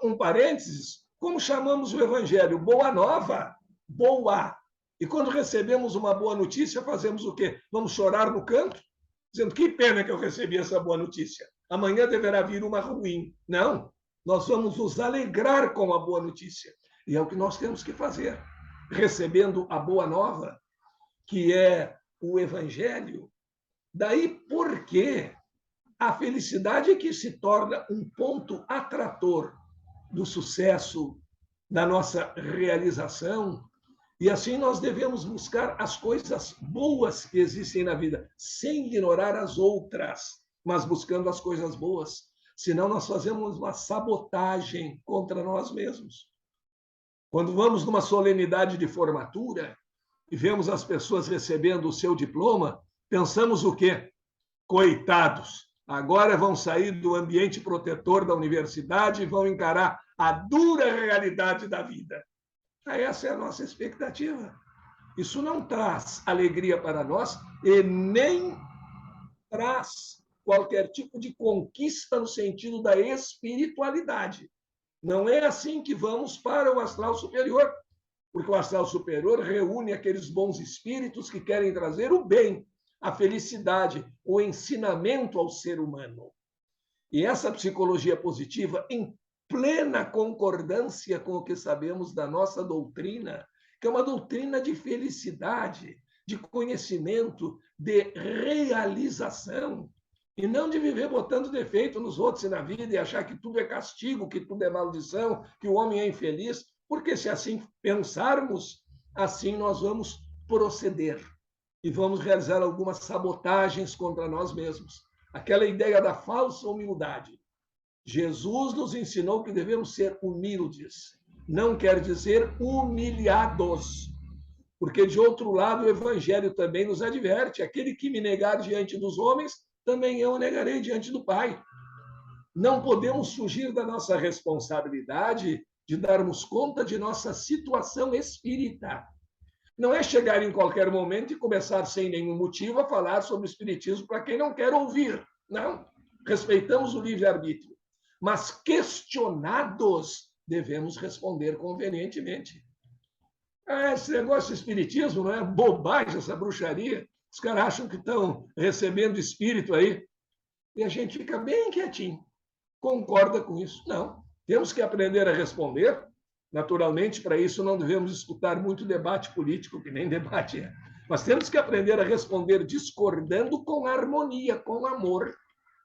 um parênteses, como chamamos o evangelho? Boa nova, boa. E quando recebemos uma boa notícia, fazemos o quê? Vamos chorar no canto? Dizendo, que pena que eu recebi essa boa notícia. Amanhã deverá vir uma ruim. Não, nós vamos nos alegrar com a boa notícia. E é o que nós temos que fazer. Recebendo a boa nova, que é o evangelho. Daí porque a felicidade é que se torna um ponto atrator do sucesso, da nossa realização. E assim nós devemos buscar as coisas boas que existem na vida, sem ignorar as outras, mas buscando as coisas boas. Senão nós fazemos uma sabotagem contra nós mesmos. Quando vamos numa solenidade de formatura e vemos as pessoas recebendo o seu diploma, pensamos o quê? Coitados, agora vão sair do ambiente protetor da universidade e vão encarar a dura realidade da vida. Essa é a nossa expectativa. Isso não traz alegria para nós e nem traz qualquer tipo de conquista no sentido da espiritualidade. Não é assim que vamos para o astral superior, porque o astral superior reúne aqueles bons espíritos que querem trazer o bem, a felicidade, o ensinamento ao ser humano. E essa psicologia positiva, em plena concordância com o que sabemos da nossa doutrina, que é uma doutrina de felicidade, de conhecimento, de realização, e não de viver botando defeito nos outros e na vida e achar que tudo é castigo, que tudo é maldição, que o homem é infeliz, porque se assim pensarmos, assim nós vamos proceder e vamos realizar algumas sabotagens contra nós mesmos. Aquela ideia da falsa humildade. Jesus nos ensinou que devemos ser humildes. Não quer dizer humilhados. Porque, de outro lado, o Evangelho também nos adverte: aquele que me negar diante dos homens, também eu o negarei diante do Pai. Não podemos fugir da nossa responsabilidade de darmos conta de nossa situação espírita. Não é chegar em qualquer momento e começar sem nenhum motivo a falar sobre o espiritismo para quem não quer ouvir. Não. Respeitamos o livre-arbítrio. Mas questionados, devemos responder convenientemente. Esse negócio de espiritismo não é bobagem, essa bruxaria. Os caras acham que estão recebendo espírito aí. E a gente fica bem quietinho. Concorda com isso? Não. Temos que aprender a responder. Naturalmente, para isso não devemos escutar muito debate político, que nem debate é. Mas temos que aprender a responder discordando com harmonia, com amor,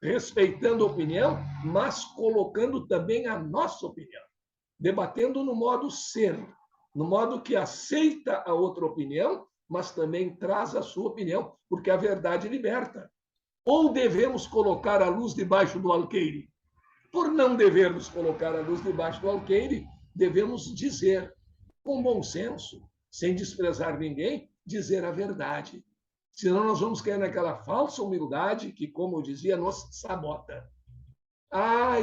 respeitando a opinião, mas colocando também a nossa opinião. Debatendo no modo ser, no modo que aceita a outra opinião, mas também traz a sua opinião, porque a verdade liberta. Ou devemos colocar a luz debaixo do alqueire? Por não devermos colocar a luz debaixo do alqueire, devemos dizer, com bom senso, sem desprezar ninguém, dizer a verdade. Senão nós vamos cair naquela falsa humildade que, como eu dizia, nos sabota.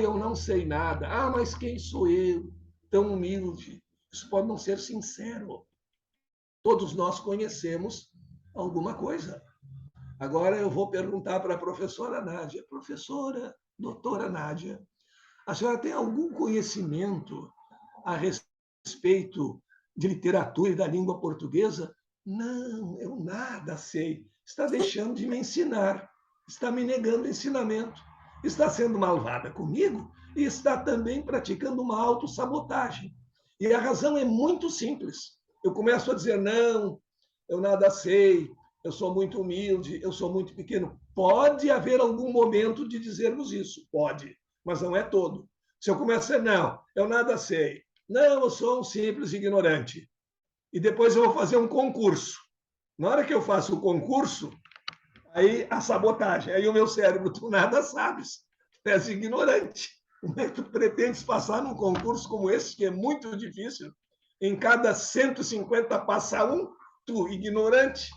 Eu não sei nada. Mas quem sou eu? Tão humilde. Isso pode não ser sincero. Todos nós conhecemos alguma coisa. Agora eu vou perguntar para a professora Nádia. Professora, doutora Nádia, a senhora tem algum conhecimento a respeito de literatura e da língua portuguesa? Não, eu nada sei. Está deixando de me ensinar. Está me negando ensinamento. Está sendo malvada comigo e está também praticando uma autossabotagem. E a razão é muito simples. Eu começo a dizer, não, eu nada sei, eu sou muito humilde, eu sou muito pequeno. Pode haver algum momento de dizermos isso, pode. mas não é todo. Se eu começar, não, eu nada sei. Não, eu sou um simples ignorante. E depois eu vou fazer um concurso. Na hora que eu faço o concurso, aí a sabotagem, aí o meu cérebro, tu nada sabes, tu és ignorante. Como é que tu pretendes passar num concurso como esse, que é muito difícil? Em cada 150 passa um, tu, ignorante,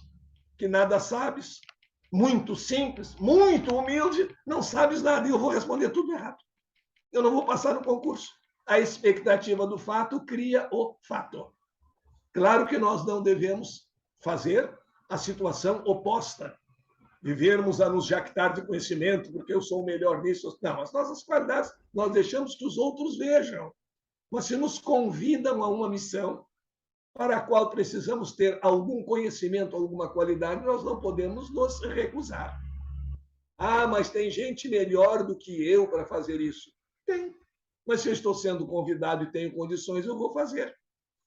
que nada sabes, muito simples, muito humilde, não sabes nada, e eu vou responder tudo errado. Eu não vou passar no concurso. A expectativa do fato cria o fato. Claro que nós não devemos fazer a situação oposta, vivermos a nos jactar de conhecimento, porque eu sou o melhor nisso. Não, as nossas qualidades nós deixamos que os outros vejam. Mas se nos convidam a uma missão para a qual precisamos ter algum conhecimento, alguma qualidade, nós não podemos nos recusar. Ah, mas tem gente melhor do que eu para fazer isso. Tem. Mas se eu estou sendo convidado e tenho condições, eu vou fazer.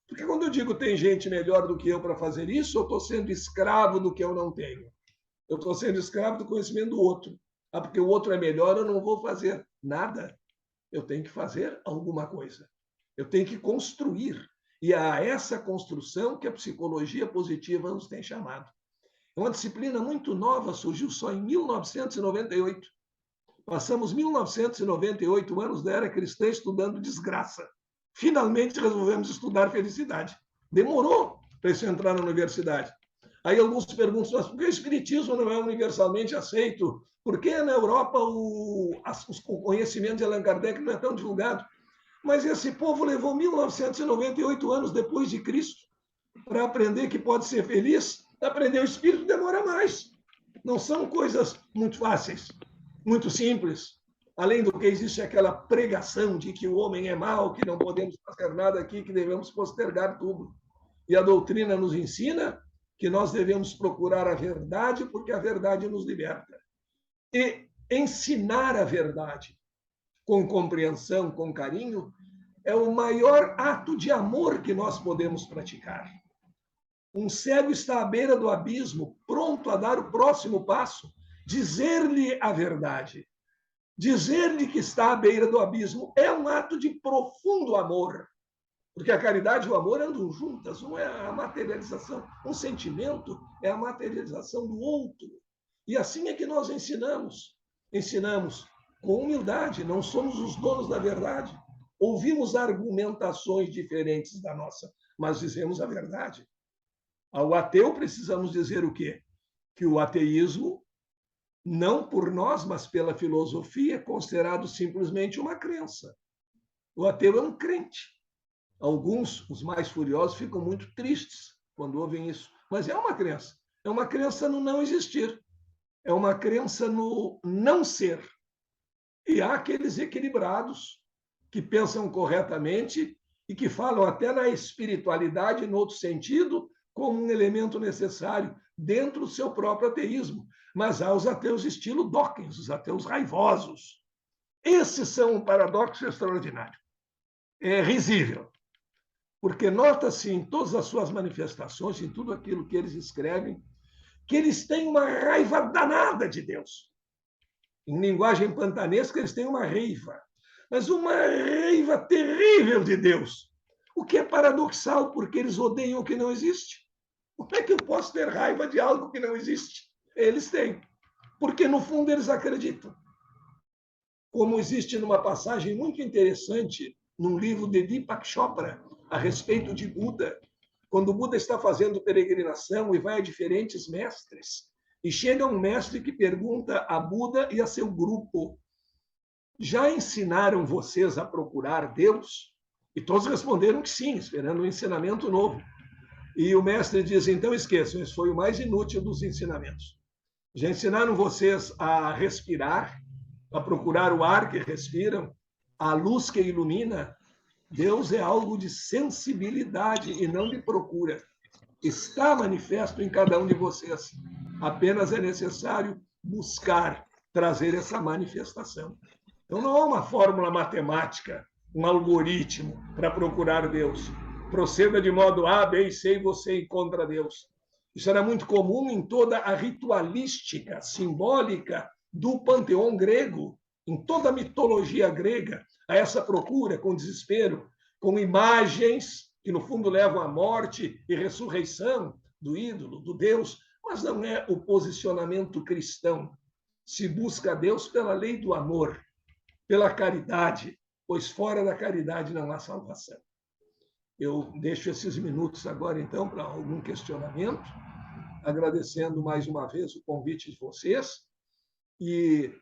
Porque quando eu digo tem gente melhor do que eu para fazer isso, eu estou sendo escravo do que eu não tenho. Eu estou sendo escravo do conhecimento do outro. Ah, porque o outro é melhor, eu não vou fazer nada. Eu tenho que fazer alguma coisa. Eu tenho que construir. E é a essa construção que a psicologia positiva nos tem chamado. É uma disciplina muito nova, surgiu só em 1998. Passamos 1998 anos da era cristã estudando desgraça. Finalmente resolvemos estudar felicidade. Demorou para isso entrar na universidade. Aí alguns perguntam, mas por que o espiritismo não é universalmente aceito? Por que na Europa o conhecimento de Allan Kardec não é tão divulgado? Mas esse povo levou 1998 anos depois de Cristo para aprender que pode ser feliz. Aprender o espírito demora mais. Não são coisas muito fáceis, muito simples. Além do que existe aquela pregação de que o homem é mau, que não podemos fazer nada aqui, que devemos postergar tudo. E a doutrina nos ensina que nós devemos procurar a verdade, porque a verdade nos liberta. E ensinar a verdade com compreensão, com carinho, é o maior ato de amor que nós podemos praticar. Um cego está à beira do abismo, pronto a dar o próximo passo, dizer-lhe a verdade. Dizer-lhe que está à beira do abismo é um ato de profundo amor, porque a caridade e o amor andam juntas, um é a materialização, um sentimento é a materialização do outro. E assim é que nós ensinamos. Ensinamos com humildade, não somos os donos da verdade. Ouvimos argumentações diferentes da nossa, mas dizemos a verdade. Ao ateu precisamos dizer o quê? Que o ateísmo, não por nós, mas pela filosofia, é considerado simplesmente uma crença. O ateu é um crente. Alguns, os mais furiosos, ficam muito tristes quando ouvem isso. Mas é uma crença. É uma crença no não existir. É uma crença no não ser. E há aqueles equilibrados que pensam corretamente e que falam até na espiritualidade, no outro sentido, como um elemento necessário dentro do seu próprio ateísmo. Mas há os ateus estilo Dawkins, os ateus raivosos. Esses são um paradoxo extraordinário. É risível, porque nota-se em todas as suas manifestações, em tudo aquilo que eles escrevem, que eles têm uma raiva danada de Deus. Em linguagem pantanesca, eles têm uma raiva, mas uma raiva terrível de Deus. O que é paradoxal, porque eles odeiam o que não existe. Como é que eu posso ter raiva de algo que não existe? Eles têm, porque no fundo eles acreditam. Como existe numa passagem muito interessante num livro de Deepak Chopra a respeito de Buda, quando o Buda está fazendo peregrinação e vai a diferentes mestres, e chega um mestre que pergunta a Buda e a seu grupo: já ensinaram vocês a procurar Deus? E todos responderam que sim, esperando um ensinamento novo. E o mestre diz: então esqueçam, esse foi o mais inútil dos ensinamentos. Já ensinaram vocês a respirar, a procurar o ar que respiram, a luz que ilumina? Deus é algo de sensibilidade e não de procura. Está manifesto em cada um de vocês. Apenas é necessário buscar trazer essa manifestação. Então, não há uma fórmula matemática, um algoritmo para procurar Deus. Proceda de modo A, B e C e você encontra Deus. Isso era muito comum em toda a ritualística simbólica do panteão grego, em toda a mitologia grega, a essa procura com desespero, com imagens que, no fundo, levam à morte e ressurreição do ídolo, do Deus, mas não é o posicionamento cristão. Se busca a Deus pela lei do amor, pela caridade, pois fora da caridade não há salvação. Eu deixo esses minutos agora, então, para algum questionamento, agradecendo mais uma vez o convite de vocês e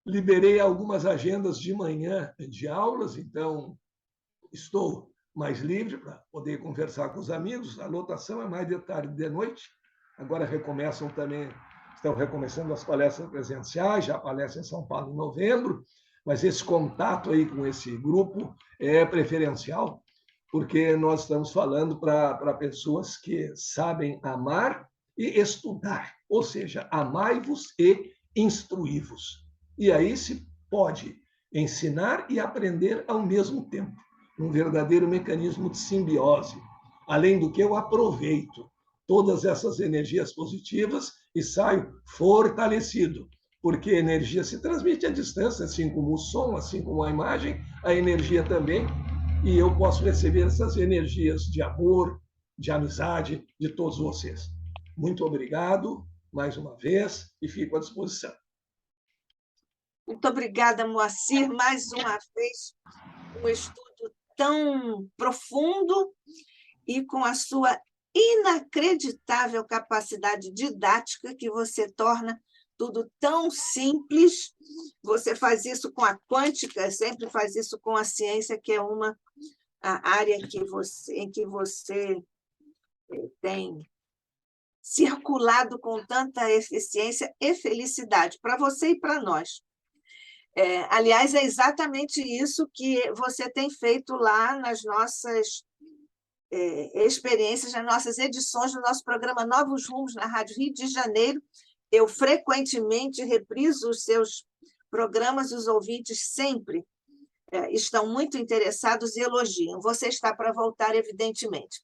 liberei algumas agendas de manhã de aulas, então estou mais livre para poder conversar com os amigos. A lotação é mais de tarde e de noite. Agora recomeçam também, estão recomeçando as palestras presenciais, já a palestra em São Paulo em novembro, mas esse contato aí com esse grupo é preferencial, porque nós estamos falando para pessoas que sabem amar e estudar, ou seja, amai-vos e instruí-vos. E aí se pode ensinar e aprender ao mesmo tempo, um verdadeiro mecanismo de simbiose. Além do que eu aproveito todas essas energias positivas e saio fortalecido, porque a energia se transmite à distância, assim como o som, assim como a imagem, a energia também, e eu posso receber essas energias de amor, de amizade de todos vocês. Muito obrigado mais uma vez e fico à disposição. Muito obrigada, Moacir, mais uma vez, um estudo tão profundo e com a sua inacreditável capacidade didática, que você torna tudo tão simples. Você faz isso com a quântica, sempre faz isso com a ciência, que é uma área em que você tem circulado com tanta eficiência e felicidade, para você e para nós. Aliás, é exatamente isso que você tem feito lá nas nossas experiências, nas nossas edições do nosso programa Novos Rumos na Rádio Rio de Janeiro. Eu frequentemente repriso os seus programas, os ouvintes sempre estão muito interessados e elogiam. Você está para voltar, evidentemente.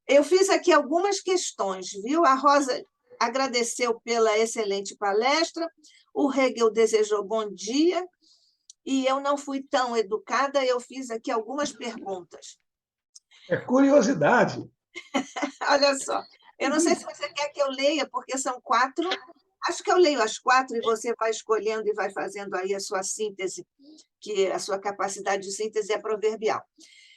Eu fiz aqui algumas questões, viu? A Rosa agradeceu pela excelente palestra, o Hegel desejou bom dia, e eu não fui tão educada, eu fiz aqui algumas perguntas. É curiosidade. Olha só, eu não sei se você quer que eu leia, porque são 4. Acho que eu leio as 4 e você vai escolhendo e vai fazendo aí a sua síntese, que a sua capacidade de síntese é proverbial.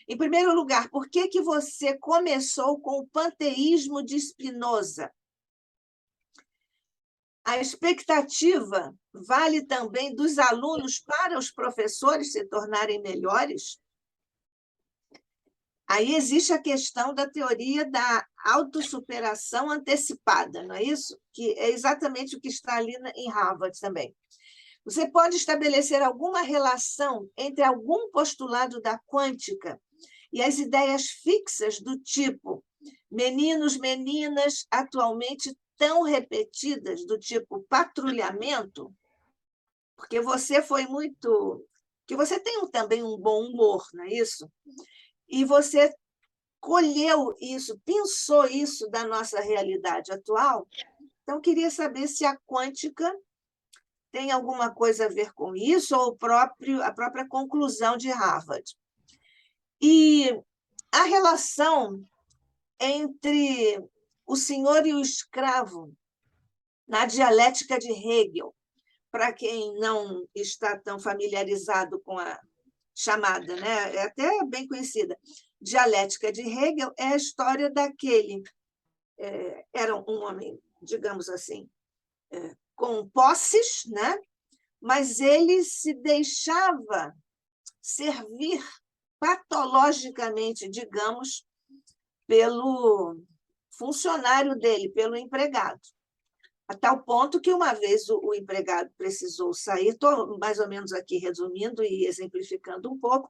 Em primeiro lugar, por que você começou com o panteísmo de Spinoza? A expectativa vale também dos alunos para os professores se tornarem melhores? Aí existe a questão da teoria da autossuperação antecipada, não é isso? Que é exatamente o que está ali em Harvard também. Você pode estabelecer alguma relação entre algum postulado da quântica e as ideias fixas do tipo meninos, meninas, atualmente tão repetidas, do tipo patrulhamento? Porque você foi muito... que você tem também um bom humor, não é isso? E você colheu isso, pensou isso da nossa realidade atual. Então, queria saber se a quântica tem alguma coisa a ver com isso, ou a própria conclusão de Harvard. E a relação entre o senhor e o escravo na dialética de Hegel, para quem não está tão familiarizado com a chamada, né? É até bem conhecida, dialética de Hegel, é a história daquele, era um homem, digamos assim, com posses, né? Mas ele se deixava servir patologicamente, digamos, pelo funcionário dele, pelo empregado. A tal ponto que uma vez o empregado precisou sair, estou mais ou menos aqui resumindo e exemplificando um pouco.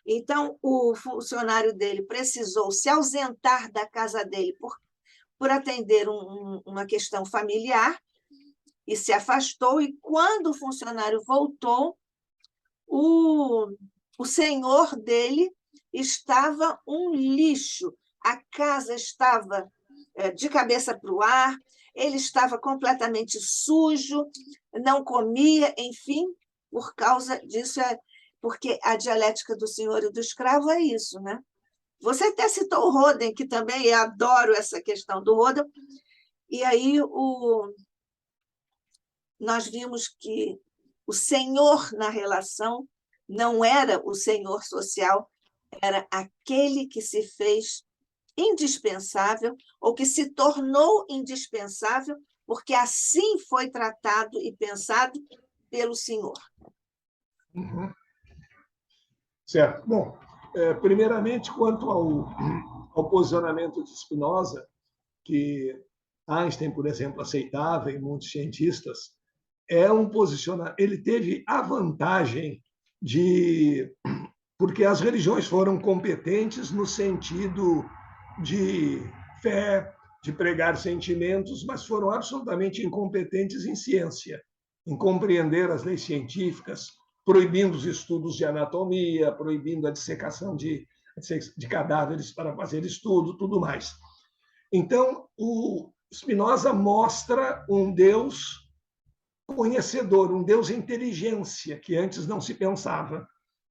Então, o funcionário dele precisou se ausentar da casa dele por atender uma questão familiar e se afastou, e quando o funcionário voltou, o senhor dele estava um lixo, a casa estava de cabeça para o ar, ele estava completamente sujo, não comia, enfim, por causa disso, porque a dialética do senhor e do escravo é isso, né? Você até citou o Roden, que também eu adoro essa questão do Roden, e aí nós vimos que o senhor na relação não era o senhor social, era aquele que se fez indispensável ou que se tornou indispensável porque assim foi tratado e pensado pelo senhor. Uhum. Certo. Bom, primeiramente, quanto ao posicionamento de Spinoza, que Einstein, por exemplo, aceitava e muitos cientistas, é um posicionamento. Ele teve a vantagem de. Porque as religiões foram competentes no sentido de fé, de pregar sentimentos, mas foram absolutamente incompetentes em ciência, em compreender as leis científicas, proibindo os estudos de anatomia, proibindo a dissecação de cadáveres para fazer estudo, tudo mais. Então, o Spinoza mostra um Deus conhecedor, um Deus inteligência, que antes não se pensava,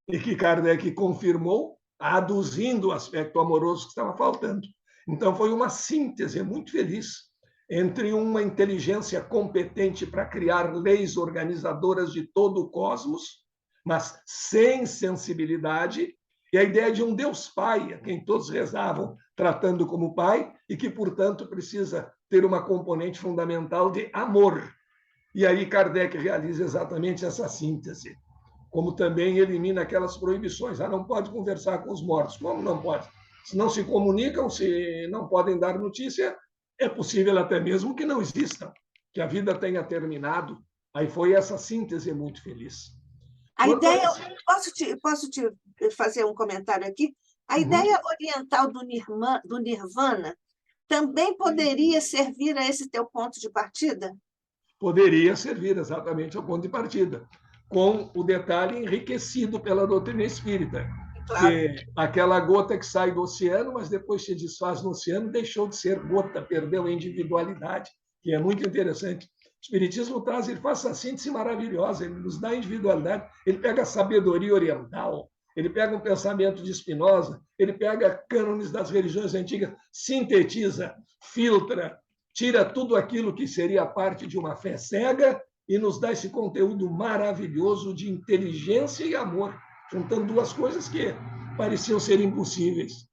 e que Kardec confirmou, aduzindo o aspecto amoroso que estava faltando. Então, foi uma síntese muito feliz entre uma inteligência competente para criar leis organizadoras de todo o cosmos, mas sem sensibilidade, e a ideia de um Deus Pai, a quem todos rezavam, tratando como Pai, e que, portanto, precisa ter uma componente fundamental de amor. E aí Kardec realiza exatamente essa síntese, como também elimina aquelas proibições. Não pode conversar com os mortos. Como não pode? Se não se comunicam, se não podem dar notícia, é possível até mesmo que não existam, que a vida tenha terminado. Aí foi essa síntese muito feliz. A ideia, posso te fazer um comentário aqui? A ideia oriental do Nirvana também poderia servir a esse teu ponto de partida? Poderia servir exatamente ao ponto de partida, com o detalhe enriquecido pela doutrina espírita, Claro. que aquela gota que sai do oceano, mas depois se desfaz no oceano, deixou de ser gota, perdeu a individualidade, que é muito interessante. O Espiritismo traz, ele faz essa síntese maravilhosa, ele nos dá individualidade, ele pega a sabedoria oriental, ele pega um pensamento de Spinoza, ele pega cânones das religiões antigas, sintetiza, filtra, tira tudo aquilo que seria parte de uma fé cega e nos dá esse conteúdo maravilhoso de inteligência e amor, juntando duas coisas que pareciam ser impossíveis.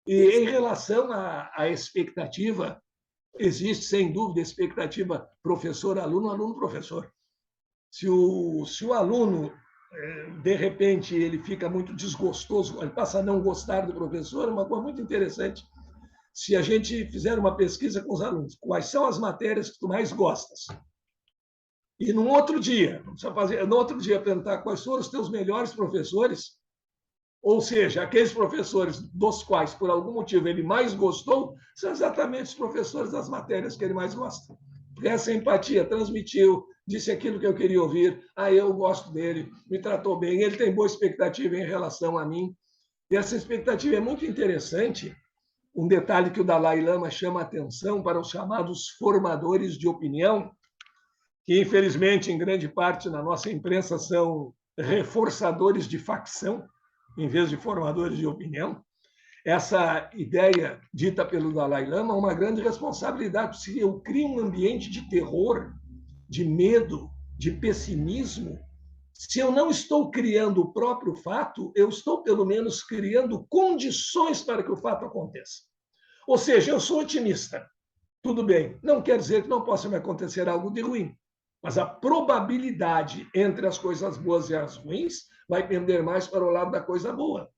E em relação à expectativa, existe, sem dúvida, expectativa professor-aluno, aluno-professor. Se o aluno, de repente, ele fica muito desgostoso, ele passa a não gostar do professor, é uma coisa muito interessante. Se a gente fizer uma pesquisa com os alunos, quais são as matérias que tu mais gostas? E no outro dia perguntar quais foram os teus melhores professores, ou seja, aqueles professores dos quais, por algum motivo, ele mais gostou, são exatamente os professores das matérias que ele mais gosta. Porque essa empatia transmitiu, disse aquilo que eu queria ouvir, eu gosto dele, me tratou bem, ele tem boa expectativa em relação a mim. E essa expectativa é muito interessante. Um detalhe que o Dalai Lama chama a atenção para os chamados formadores de opinião, que, infelizmente, em grande parte na nossa imprensa são reforçadores de facção, em vez de formadores de opinião. Essa ideia dita pelo Dalai Lama é uma grande responsabilidade, se eu crio um ambiente de terror, de medo, de pessimismo, se eu não estou criando o próprio fato, eu estou, pelo menos, criando condições para que o fato aconteça. Ou seja, eu sou otimista. Tudo bem, não quer dizer que não possa me acontecer algo de ruim, mas a probabilidade entre as coisas boas e as ruins vai pender mais para o lado da coisa boa.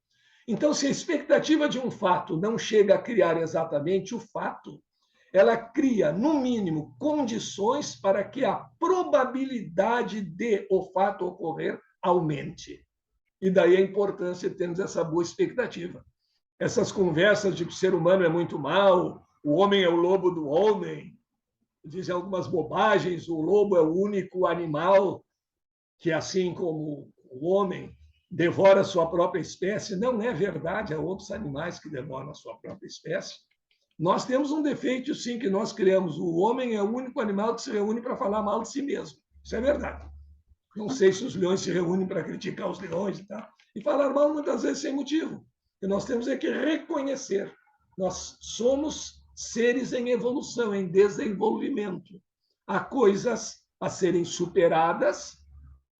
Então, se a expectativa de um fato não chega a criar exatamente o fato, ela cria, no mínimo, condições para que a probabilidade de o fato ocorrer aumente. E daí a importância de termos essa boa expectativa. Essas conversas de que o ser humano é muito mau, o homem é o lobo do homem, dizem algumas bobagens, o lobo é o único animal que, assim como o homem, devora a sua própria espécie. Não é verdade, há outros animais que devoram a sua própria espécie. Nós temos um defeito, sim, que nós criamos. O homem é o único animal que se reúne para falar mal de si mesmo. Isso é verdade. Não sei se os leões se reúnem para criticar os leões e tal. E falar mal muitas vezes sem motivo. E nós temos é que reconhecer. Nós somos seres em evolução, em desenvolvimento. Há coisas a serem superadas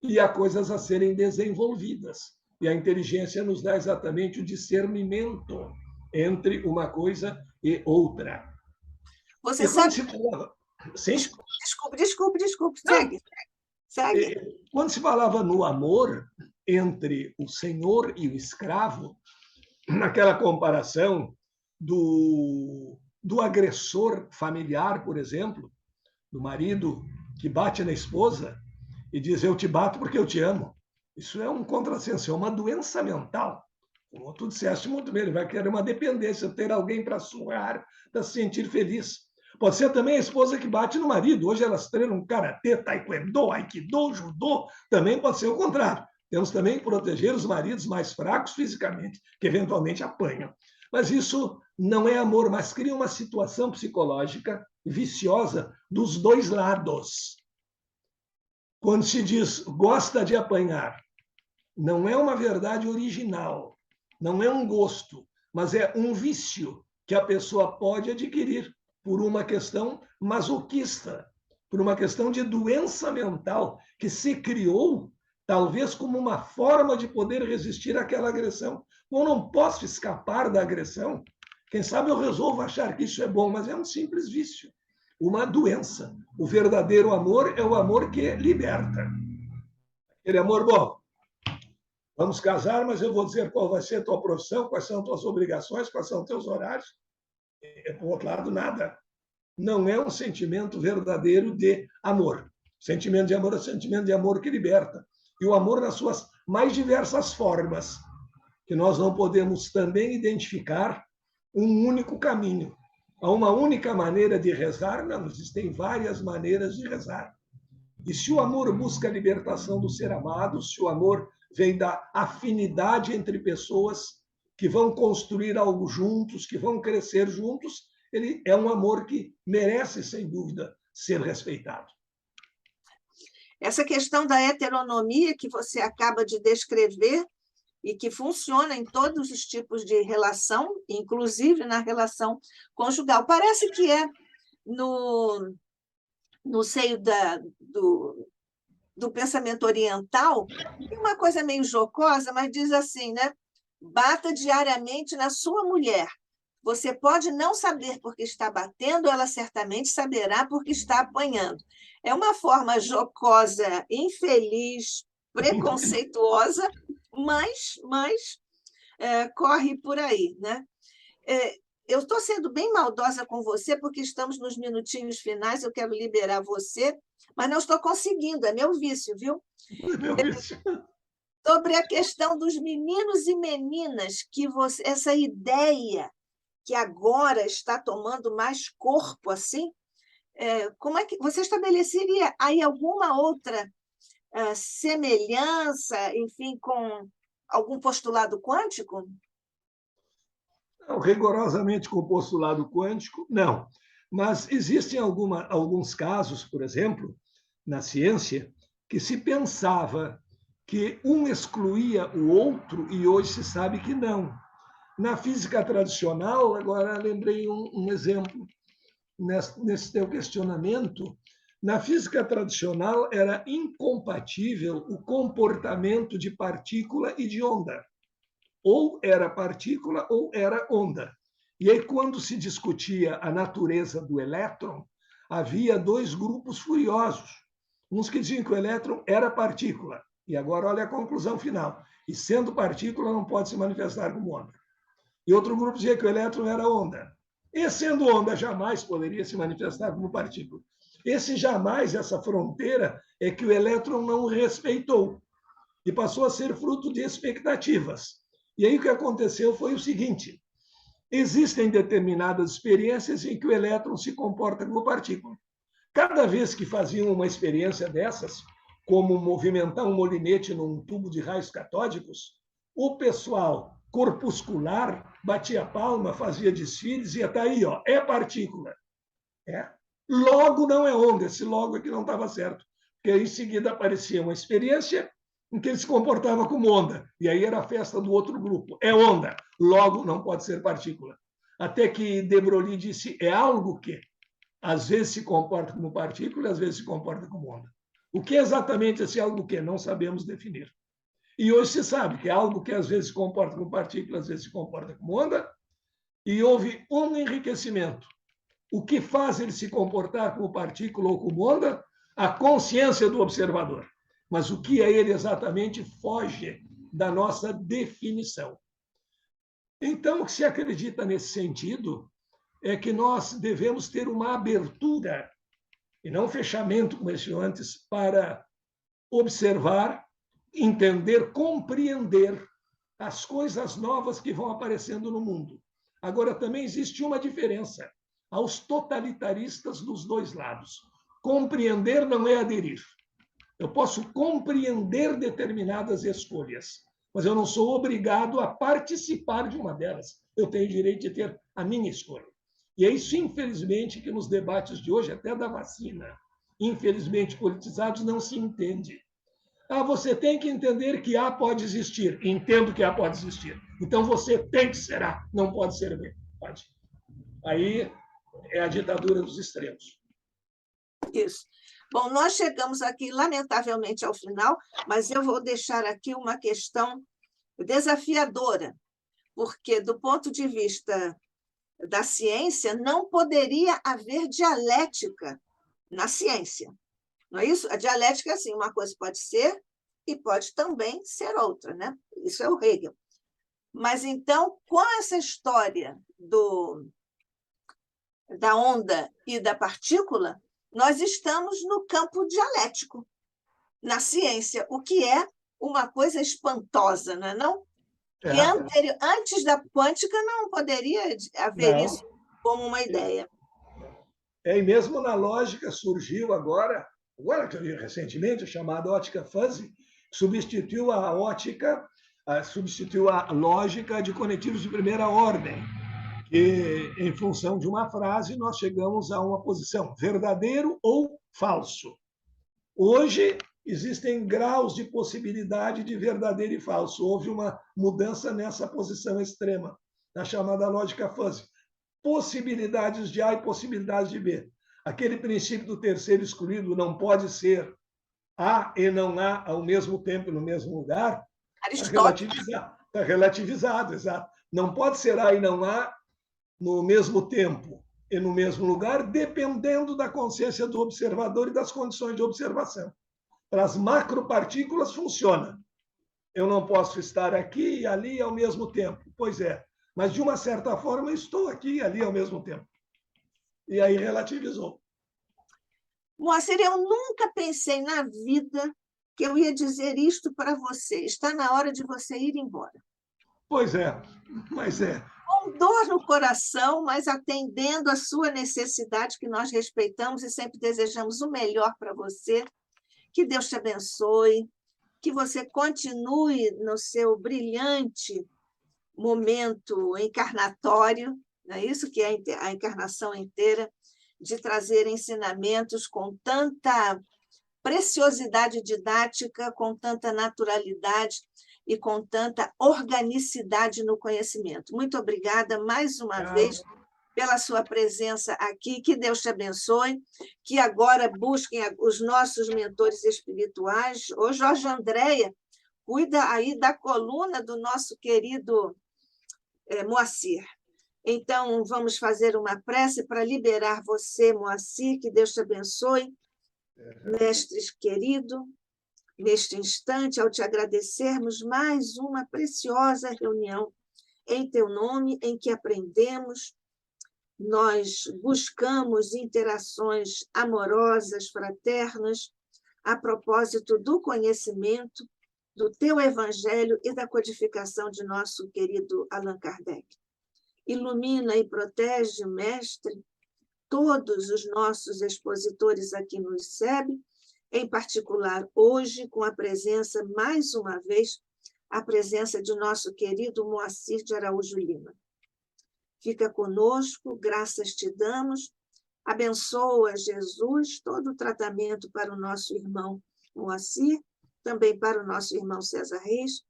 e há coisas a serem desenvolvidas. E a inteligência nos dá exatamente o discernimento entre uma coisa e outra. Você e sabe... Se falava... Sim? Desculpe. Segue. Quando se falava no amor entre o senhor e o escravo, naquela comparação do agressor familiar, por exemplo, do marido que bate na esposa e diz: eu te bato porque eu te amo. Isso é um contrassenso, é uma doença mental. Como tu disseste muito bem, ele vai querer uma dependência, ter alguém para surrar, para se sentir feliz. Pode ser também a esposa que bate no marido. Hoje elas treinam karatê, taekwondo, aikido, judô. Também pode ser o contrário. Temos também que proteger os maridos mais fracos fisicamente, que eventualmente apanham. Mas isso não é amor, mas cria uma situação psicológica viciosa dos dois lados. Quando se diz gosta de apanhar, não é uma verdade original, não é um gosto, mas é um vício que a pessoa pode adquirir por uma questão masoquista, por uma questão de doença mental que se criou talvez como uma forma de poder resistir àquela agressão. Eu não posso escapar da agressão. Quem sabe eu resolvo achar que isso é bom, mas é um simples vício, uma doença. O verdadeiro amor é o amor que liberta. Aquele amor bom. Vamos casar, mas eu vou dizer qual vai ser a tua profissão, quais são as tuas obrigações, quais são os teus horários. Por outro lado, nada. Não é um sentimento verdadeiro de amor. Sentimento de amor é um sentimento de amor que liberta. E o amor nas suas mais diversas formas, que nós não podemos também identificar um único caminho. Há uma única maneira de rezar? Não, existem várias maneiras de rezar. E se o amor busca a libertação do ser amado, se o amor vem da afinidade entre pessoas que vão construir algo juntos, que vão crescer juntos, ele é um amor que merece, sem dúvida, ser respeitado. Essa questão da heteronomia que você acaba de descrever e que funciona em todos os tipos de relação, inclusive na relação conjugal, parece que é no seio do pensamento oriental, tem uma coisa meio jocosa, mas diz assim, né? Bata diariamente na sua mulher. Você pode não saber porque está batendo, ela certamente saberá porque está apanhando. É uma forma jocosa, infeliz, preconceituosa, mas corre por aí, né? Eu estou sendo bem maldosa com você, porque estamos nos minutinhos finais, eu quero liberar você, mas não estou conseguindo, é meu vício, viu? É meu vício. Sobre a questão dos meninos e meninas, essa ideia que agora está tomando mais corpo, assim, como é que você estabeleceria aí alguma outra semelhança, enfim, com algum postulado quântico? Não, rigorosamente com o postulado quântico, não. Mas existem alguns casos, por exemplo, na ciência, que se pensava que um excluía o outro e hoje se sabe que não. Na física tradicional, agora lembrei um exemplo nesse teu questionamento. Na física tradicional era incompatível o comportamento de partícula e de onda. Ou era partícula ou era onda. E aí, quando se discutia a natureza do elétron, havia dois grupos furiosos. Uns que diziam que o elétron era partícula. E agora olha a conclusão final. E sendo partícula, não pode se manifestar como onda. E outro grupo dizia que o elétron era onda. E sendo onda, jamais poderia se manifestar como partícula. Essa fronteira, é que o elétron não respeitou. E passou a ser fruto de expectativas. E aí o que aconteceu foi o seguinte: existem determinadas experiências em que o elétron se comporta como partícula. Cada vez que faziam uma experiência dessas, como movimentar um molinete num tubo de raios catódicos, o pessoal corpuscular batia palma, fazia desfiles e está aí, é partícula. Logo não é onda, esse logo aqui não estava certo. que aí em seguida aparecia uma experiência em que ele se comportava como onda, e aí era a festa do outro grupo. É onda, logo não pode ser partícula. Até que de Broglie disse, é algo que às vezes se comporta como partícula, às vezes se comporta como onda. O que é exatamente esse algo que? Não sabemos definir. E hoje se sabe que é algo que às vezes se comporta como partícula, às vezes se comporta como onda, e houve um enriquecimento. O que faz ele se comportar como partícula ou como onda? A consciência do observador. Mas o que é ele exatamente foge da nossa definição. Então, o que se acredita nesse sentido é que nós devemos ter uma abertura, e não um fechamento, como esse antes, para observar, entender, compreender as coisas novas que vão aparecendo no mundo. Agora, também existe uma diferença aos totalitaristas dos dois lados. Compreender não é aderir. Eu posso compreender determinadas escolhas, mas eu não sou obrigado a participar de uma delas. Eu tenho o direito de ter a minha escolha. E é isso, infelizmente, que nos debates de hoje, até da vacina, infelizmente politizados, não se entende. Ah, você tem que entender que A pode existir. Entendo que A pode existir. Então você tem que ser A, não pode ser B. Pode. Aí é a ditadura dos extremos. Isso. Bom, nós chegamos aqui, lamentavelmente, ao final, mas eu vou deixar aqui uma questão desafiadora, porque, do ponto de vista da ciência, não poderia haver dialética na ciência. Não é isso? A dialética é assim, uma coisa pode ser e pode também ser outra, né? Isso é o Hegel. Mas, então, com essa história da onda e da partícula, nós estamos no campo dialético, na ciência, o que é uma coisa espantosa, não é não? Que antes da quântica não poderia haver isso como uma ideia. E mesmo na lógica surgiu agora recentemente, a chamada ótica fuzzy, substituiu a lógica de conectivos de primeira ordem, que, em função de uma frase, nós chegamos a uma posição verdadeiro ou falso. Hoje, existem graus de possibilidade de verdadeiro e falso. Houve uma mudança nessa posição extrema, na chamada lógica fuzzy. Possibilidades de A e possibilidades de B. Aquele princípio do terceiro excluído não pode ser A e não A ao mesmo tempo no mesmo lugar. Está relativizado, exato. Não pode ser A e não A no mesmo tempo e no mesmo lugar, dependendo da consciência do observador e das condições de observação. Para as macropartículas, funciona. Eu não posso estar aqui e ali ao mesmo tempo. Pois é, mas de uma certa forma, eu estou aqui e ali ao mesmo tempo. E aí relativizou. Moacir, eu nunca pensei na vida que eu ia dizer isto para você. Está na hora de você ir embora. Pois é, mas é. Com dor no coração, mas atendendo a sua necessidade, que nós respeitamos e sempre desejamos o melhor para você. Que Deus te abençoe, que você continue no seu brilhante momento encarnatório, não é isso que é a encarnação inteira, de trazer ensinamentos com tanta preciosidade didática, com tanta naturalidade e com tanta organicidade no conhecimento. Muito obrigada mais uma vez pela sua presença aqui, que Deus te abençoe, que agora busquem os nossos mentores espirituais. Ô Jorge Andréia, cuida aí da coluna do nosso querido Moacir. Então, vamos fazer uma prece para liberar você, Moacir, que Deus te abençoe. Mestre querido, neste instante, ao te agradecermos mais uma preciosa reunião em teu nome, em que aprendemos, nós buscamos interações amorosas, fraternas, a propósito do conhecimento, do teu evangelho e da codificação de nosso querido Allan Kardec. Ilumina e protege, mestre, todos os nossos expositores aqui no ICEB, em particular hoje, com a presença, mais uma vez, a presença de nosso querido Moacir de Araújo Lima. Fica conosco, graças te damos, Abençoa, Jesus, todo o tratamento para o nosso irmão Moacir, também para o nosso irmão César Reis,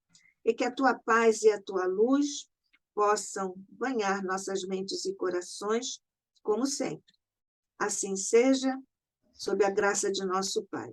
e que a tua paz e a tua luz possam banhar nossas mentes e corações, como sempre. Assim seja, sob a graça de nosso Pai.